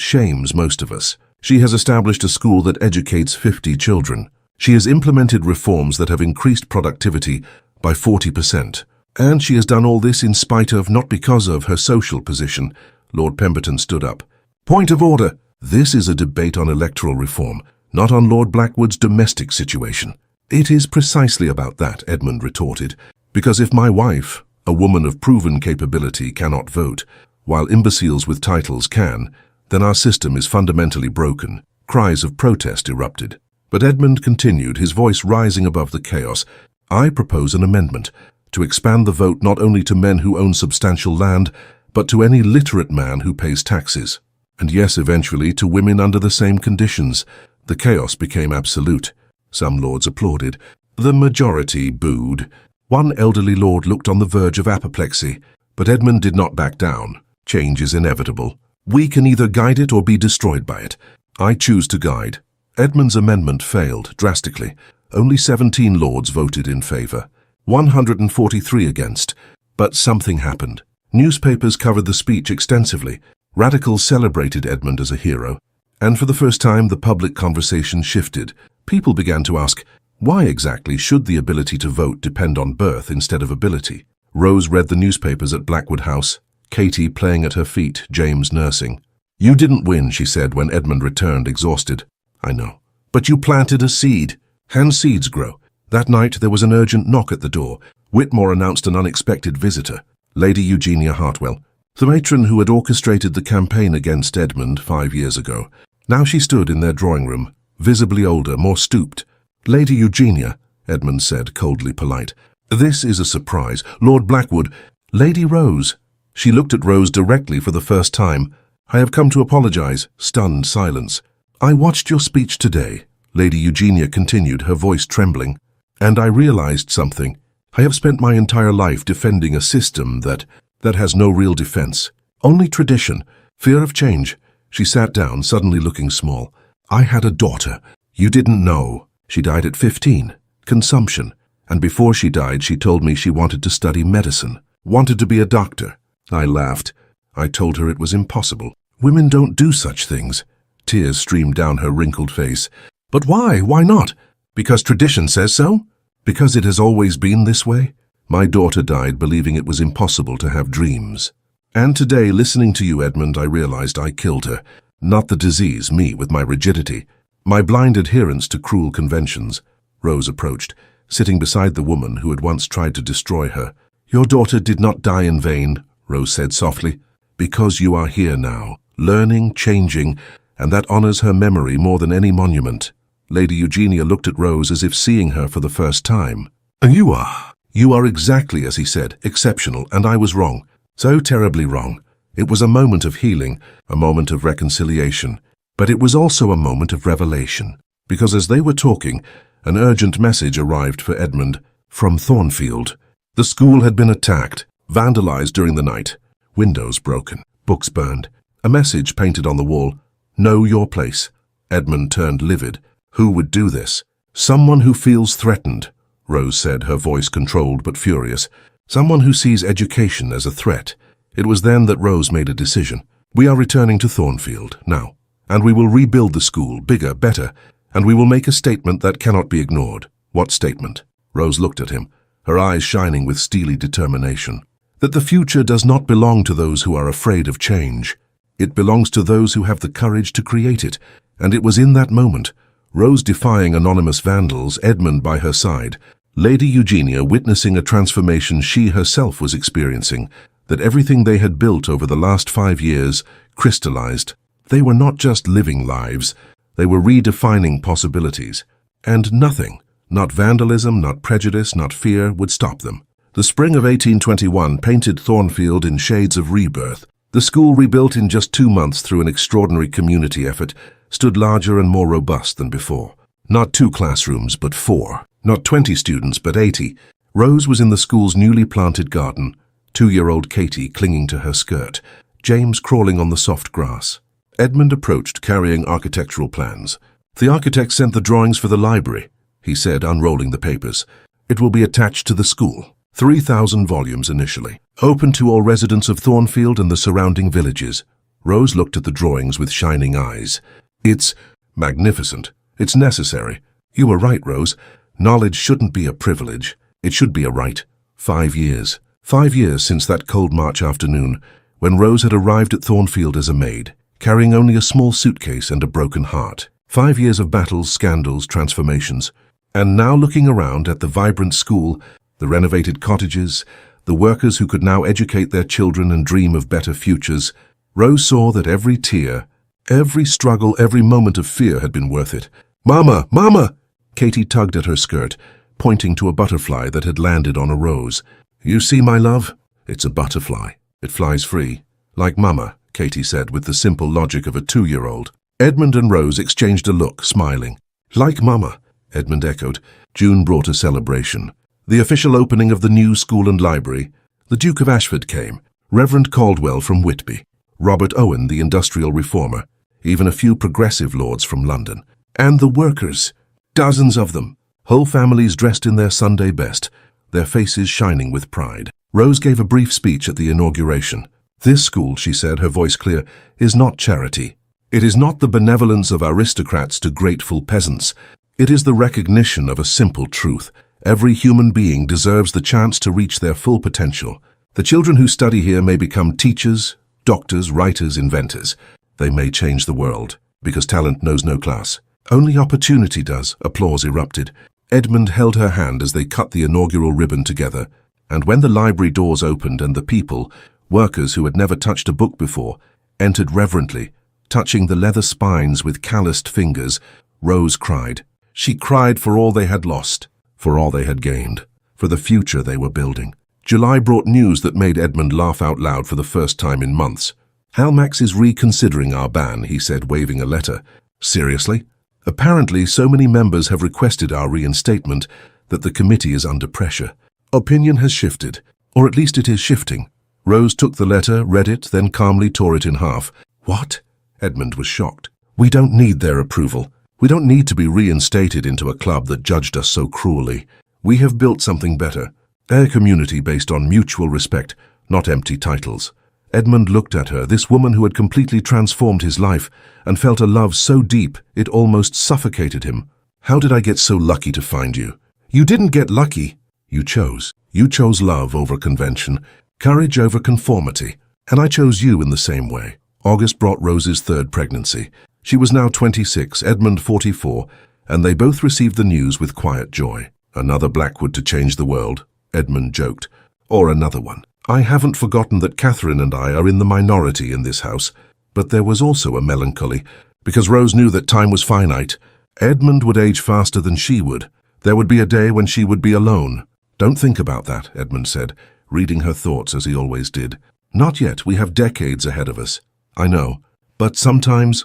shames most of us. She has established a school that educates 50 children. She has implemented reforms that have increased productivity by 40%. And she has done all this in spite of, not because of, her social position. Lord Pemberton stood up. Point of order. This is a debate on electoral reform, not on Lord Blackwood's domestic situation. It is precisely about that, Edmund retorted. Because if my wife, a woman of proven capability, cannot vote, while imbeciles with titles can, then our system is fundamentally broken. Cries of protest erupted. But Edmund continued, his voice rising above the chaos. I propose an amendment to expand the vote not only to men who own substantial land, but to any literate man who pays taxes. And yes, eventually, to women under the same conditions. The chaos became absolute. Some lords applauded. The majority booed. One elderly lord looked on the verge of apoplexy, but Edmund did not back down. Change is inevitable. We can either guide it or be destroyed by it. I choose to guide. Edmund's amendment failed drastically. Only 17 lords voted in favour, 143 against. But something happened. Newspapers covered the speech extensively. Radicals celebrated Edmund as a hero. And for the first time, the public conversation shifted. People began to ask, why exactly should the ability to vote depend on birth instead of ability? Rose read the newspapers at Blackwood House, Katie playing at her feet, James nursing. You didn't win, she said when Edmund returned, exhausted. I know. But you planted a seed. And seeds grow. That night there was an urgent knock at the door. Whitmore announced an unexpected visitor, Lady Eugenia Hartwell, the matron who had orchestrated the campaign against Edmund 5 years ago. Now she stood in their drawing room, visibly older, more stooped. Lady Eugenia, Edmund said, coldly polite. This is a surprise. Lord Blackwood. Lady Rose. She looked at Rose directly for the first time. I have come to apologize. Stunned silence. I watched your speech today, Lady Eugenia continued, her voice trembling, and I realized something. I have spent my entire life defending a system that has no real defense. Only tradition, fear of change. She sat down, suddenly looking small. I had a daughter. You didn't know. She died at 15. Consumption. And before she died, she told me she wanted to study medicine, wanted to be a doctor. I laughed. I told her it was impossible. Women don't do such things. Tears streamed down her wrinkled face. But why? Why not? Because tradition says so? Because it has always been this way? My daughter died believing it was impossible to have dreams. And today, listening to you, Edmund, I realized I killed her. Not the disease, me, with my rigidity. My blind adherence to cruel conventions. Rose approached, sitting beside the woman who had once tried to destroy her. Your daughter did not die in vain, Rose said softly, because you are here now, learning, changing, and that honors her memory more than any monument. Lady Eugenia looked at Rose as if seeing her for the first time. You are exactly as he said, exceptional, and I was wrong. So terribly wrong. It was a moment of healing, a moment of reconciliation. But it was also a moment of revelation, because as they were talking, an urgent message arrived for Edmund from Thornfield. The school had been attacked, vandalized during the night, windows broken, books burned. A message painted on the wall, know your place. Edmund turned livid. Who would do this? Someone who feels threatened, Rose said, her voice controlled but furious. Someone who sees education as a threat. It was then that Rose made a decision. We are returning to Thornfield, now. And we will rebuild the school, bigger, better, and we will make a statement that cannot be ignored. What statement? Rose looked at him, her eyes shining with steely determination. That the future does not belong to those who are afraid of change. It belongs to those who have the courage to create it. And it was in that moment, Rose defying anonymous vandals, Edmund by her side, Lady Eugenia witnessing a transformation she herself was experiencing, that everything they had built over the last 5 years crystallized. They were not just living lives, they were redefining possibilities. And nothing, not vandalism, not prejudice, not fear, would stop them. The spring of 1821 painted Thornfield in shades of rebirth. The school, rebuilt in just 2 months through an extraordinary community effort, stood larger and more robust than before. Not 2 classrooms, but 4. Not 20 students, but 80. Rose was in the school's newly planted garden, 2-year-old Katie clinging to her skirt, James crawling on the soft grass. Edmund approached, carrying architectural plans. "The architect sent the drawings for the library," he said, unrolling the papers. "It will be attached to the school. 3,000 volumes initially. Open to all residents of Thornfield and the surrounding villages." Rose looked at the drawings with shining eyes. "It's magnificent. It's necessary. You were right, Rose. Knowledge shouldn't be a privilege. It should be a right." 5 years. 5 years since that cold March afternoon, when Rose had arrived at Thornfield as a maid, carrying only a small suitcase and a broken heart. 5 years of battles, scandals, transformations. And now, looking around at the vibrant school, the renovated cottages, the workers who could now educate their children and dream of better futures, Rose saw that every tear, every struggle, every moment of fear had been worth it. "Mama! Mama!" Katie tugged at her skirt, pointing to a butterfly that had landed on a rose. "You see, my love? It's a butterfly. It flies free. Like Mama," Katie said with the simple logic of a 2-year-old. Edmund and Rose exchanged a look, smiling. "Like Mama," Edmund echoed. June brought a celebration. The official opening of the new school and library. The Duke of Ashford came, Reverend Caldwell from Whitby, Robert Owen, the industrial reformer, even a few progressive lords from London. And the workers, dozens of them, whole families dressed in their Sunday best, their faces shining with pride. Rose gave a brief speech at the inauguration. "This school," she said, her voice clear, "is not charity. It is not the benevolence of aristocrats to grateful peasants. It is the recognition of a simple truth. Every human being deserves the chance to reach their full potential. The children who study here may become teachers, doctors, writers, inventors. They may change the world, because talent knows no class. Only opportunity does." Applause erupted. Edmund held her hand as they cut the inaugural ribbon together, and when the library doors opened and the people, workers who had never touched a book before, entered reverently, touching the leather spines with calloused fingers, Rose cried. She cried for all they had lost, for all they had gained, for the future they were building. July brought news that made Edmund laugh out loud for the first time in months. "Halmax is reconsidering our ban," he said, waving a letter. "Seriously? Apparently, so many members have requested our reinstatement that the committee is under pressure. Opinion has shifted, or at least it is shifting." Rose took the letter, read it, then calmly tore it in half. "What?" Edmund was shocked. "We don't need their approval. We don't need to be reinstated into a club that judged us so cruelly. We have built something better, a community based on mutual respect, not empty titles." Edmund looked at her, this woman who had completely transformed his life, and felt a love so deep it almost suffocated him. "How did I get so lucky to find you?" "You didn't get lucky. You chose. You chose love over convention, courage over conformity, and I chose you in the same way." August brought Rose's 3rd pregnancy. She was now 26, Edmund 44, and they both received the news with quiet joy. "Another Blackwood to change the world," Edmund joked. "Or another one. I haven't forgotten that Catherine and I are in the minority in this house." But there was also a melancholy, because Rose knew that time was finite. Edmund would age faster than she would. There would be a day when she would be alone. "Don't think about that," Edmund said, reading her thoughts as he always did. "Not yet. We have decades ahead of us." "I know. But sometimes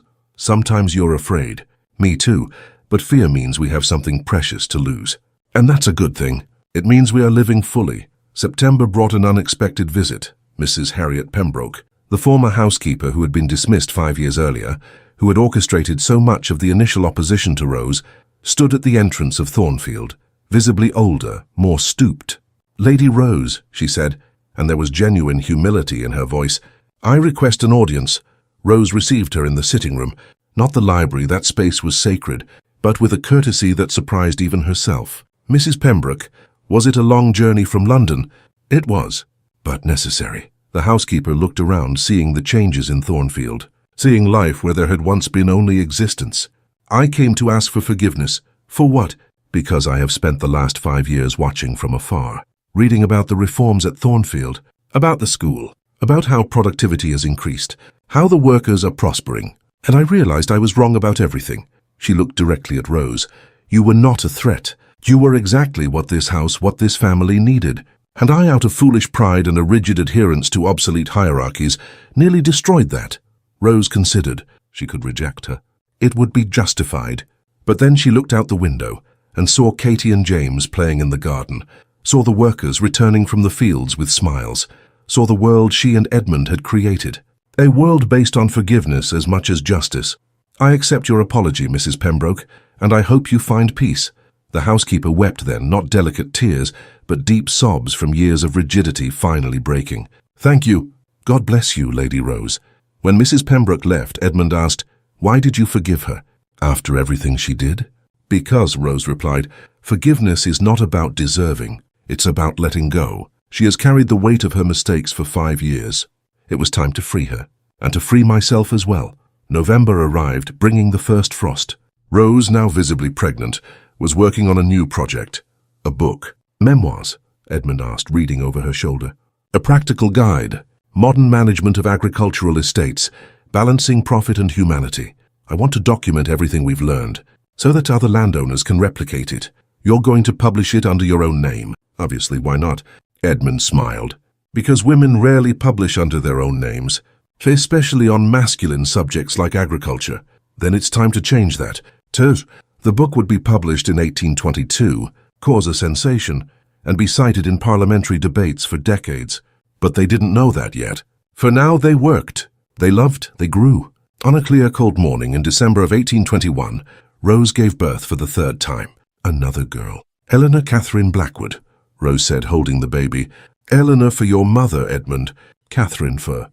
you're afraid." "Me too. But fear means we have something precious to lose. And that's a good thing. It means we are living fully." September brought an unexpected visit. Mrs. Harriet Pembroke, the former housekeeper who had been dismissed 5 years earlier, who had orchestrated so much of the initial opposition to Rose, stood at the entrance of Thornfield, visibly older, more stooped. "Lady Rose," she said, and there was genuine humility in her voice. "I request an audience." Rose received her in the sitting room, not the library, that space was sacred, but with a courtesy that surprised even herself. "Mrs. Pembroke, was it a long journey from London?" "It was, but necessary." The housekeeper looked around, seeing the changes in Thornfield, seeing life where there had once been only existence. "I came to ask for forgiveness." "For what?" "Because I have spent the last 5 years watching from afar, reading about the reforms at Thornfield, about the school, about how productivity has increased, how the workers are prospering, and I realized I was wrong about everything." She looked directly at Rose. "You were not a threat. You were exactly what this house, what this family needed." And I, out of foolish pride and a rigid adherence to obsolete hierarchies, nearly destroyed that. Rose considered. She could reject her. It would be justified. But then she looked out the window and saw Katie and James playing in the garden, saw the workers returning from the fields with smiles, saw the world she and Edmund had created. A world based on forgiveness as much as justice. I accept your apology, Mrs. Pembroke, and I hope you find peace. The housekeeper wept then, not delicate tears, but deep sobs from years of rigidity finally breaking. Thank you. God bless you, Lady Rose. When Mrs. Pembroke left, Edmund asked, why did you forgive her? After everything she did? Because, Rose replied, forgiveness is not about deserving. It's about letting go. She has carried the weight of her mistakes for 5 years. It was time to free her, and to free myself as well. November arrived, bringing the first frost. Rose, now visibly pregnant, was working on a new project. A book. Memoirs, Edmund asked, reading over her shoulder. A practical guide. Modern management of agricultural estates, balancing profit and humanity. I want to document everything we've learned, so that other landowners can replicate it. You're going to publish it under your own name. Obviously, why not? Edmund smiled. Because women rarely publish under their own names, especially on masculine subjects like agriculture. Then it's time to change that. The book would be published in 1822, cause a sensation, and be cited in parliamentary debates for decades. But they didn't know that yet. For now they worked. They loved, they grew. On a clear, cold morning in December of 1821, Rose gave birth for the 3rd time. Another girl. Eleanor Catherine Blackwood, Rose said, holding the baby. Eleanor for your mother, Edmund. Catherine for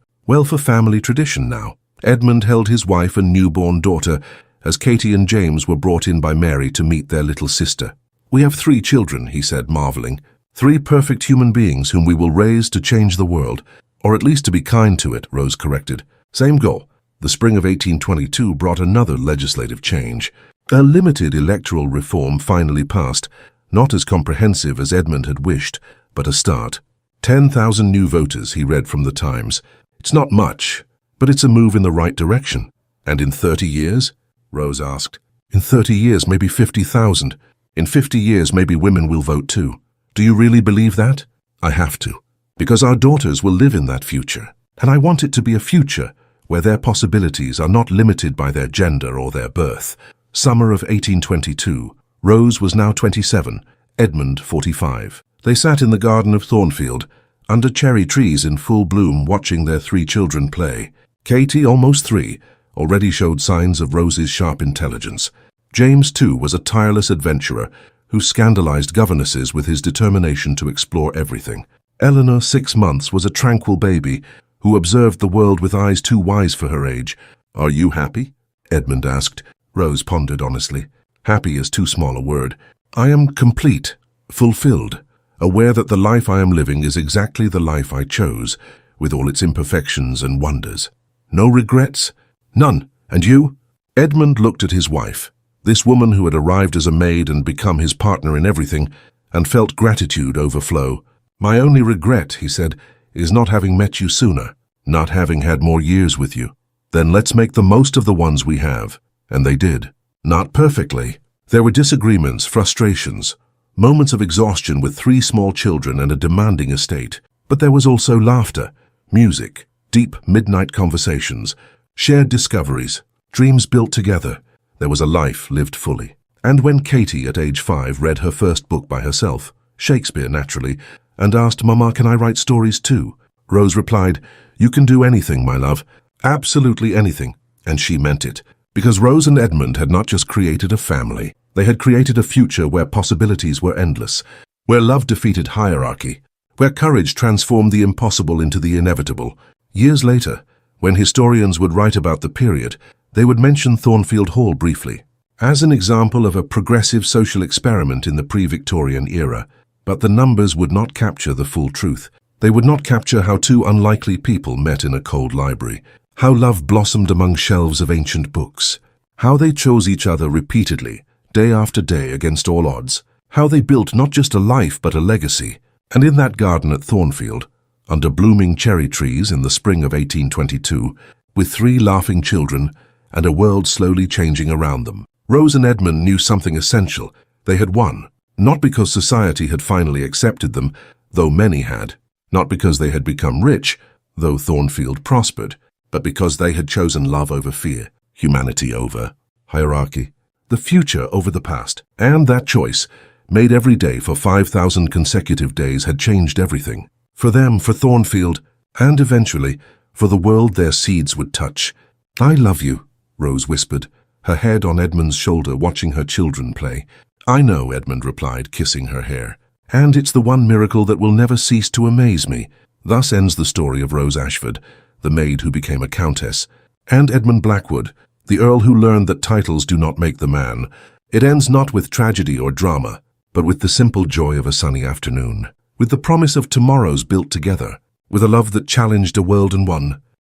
family tradition now. Edmund held his wife and newborn daughter as Katie and James were brought in by Mary to meet their little sister. We have 3 children, he said, marveling. 3 perfect human beings whom we will raise to change the world. Or at least to be kind to it, Rose corrected. Same goal. The spring of 1822 brought another legislative change. A limited electoral reform finally passed, not as comprehensive as Edmund had wished, but a start. 10,000 new voters, he read from the Times. It's not much, but it's a move in the right direction. And in 30 years? Rose asked. In 30 years, maybe 50,000. In 50 years, maybe women will vote too. Do you really believe that? I have to. Because our daughters will live in that future. And I want it to be a future where their possibilities are not limited by their gender or their birth. Summer of 1822. Rose was now 27, Edmund 45. They sat in the garden of Thornfield, under cherry trees in full bloom, watching their 3 children play. Katie, almost 3, already showed signs of Rose's sharp intelligence. James, too, was a tireless adventurer who scandalized governesses with his determination to explore everything. Eleanor, 6 months, was a tranquil baby who observed the world with eyes too wise for her age. Are you happy? Edmund asked. Rose pondered honestly. Happy is too small a word. I am complete, fulfilled, aware that the life I am living is exactly the life I chose, with all its imperfections and wonders. No regrets? None. And you? Edmund looked at his wife, this woman who had arrived as a maid and become his partner in everything, and felt gratitude overflow. My only regret, he said, is not having met you sooner, not having had more years with you. Then let's make the most of the ones we have. And they did. Not perfectly. There were disagreements, frustrations, moments of exhaustion with 3 small children and a demanding estate. But there was also laughter, music, deep midnight conversations, shared discoveries, dreams built together. There was a life lived fully. And when Katie, at age 5, read her first book by herself, Shakespeare naturally, and asked, Mama, can I write stories too? Rose replied, You can do anything, my love, absolutely anything. And she meant it. Because Rose and Edmund had not just created a family, they had created a future where possibilities were endless, where love defeated hierarchy, where courage transformed the impossible into the inevitable. Years later, when historians would write about the period, they would mention Thornfield Hall briefly, as an example of a progressive social experiment in the pre-Victorian era. But the numbers would not capture the full truth. They would not capture how 2 unlikely people met in a cold library, how love blossomed among shelves of ancient books, how they chose each other repeatedly, day after day against all odds, how they built not just a life but a legacy. And in that garden at Thornfield, under blooming cherry trees in the spring of 1822, with 3 laughing children and a world slowly changing around them, Rose and Edmund knew something essential. They had won, not because society had finally accepted them. though many had, not because they had become rich, though Thornfield prospered, but because they had chosen love over fear, humanity over hierarchy, the future over the past. And that choice, made every day for 5,000 consecutive days, had changed everything. For them, for Thornfield, and eventually, for the world their seeds would touch. "I love you," Rose whispered, her head on Edmund's shoulder, watching her children play. "I know," Edmund replied, kissing her hair. "And it's the one miracle that will never cease to amaze me." Thus ends the story of Rose Ashford, the maid who became a countess, and Edmund Blackwood, the Earl who learned that titles do not make the man. It ends not with tragedy or drama, but with the simple joy of a sunny afternoon, with the promise of tomorrows built together, with a love that challenged a world and won.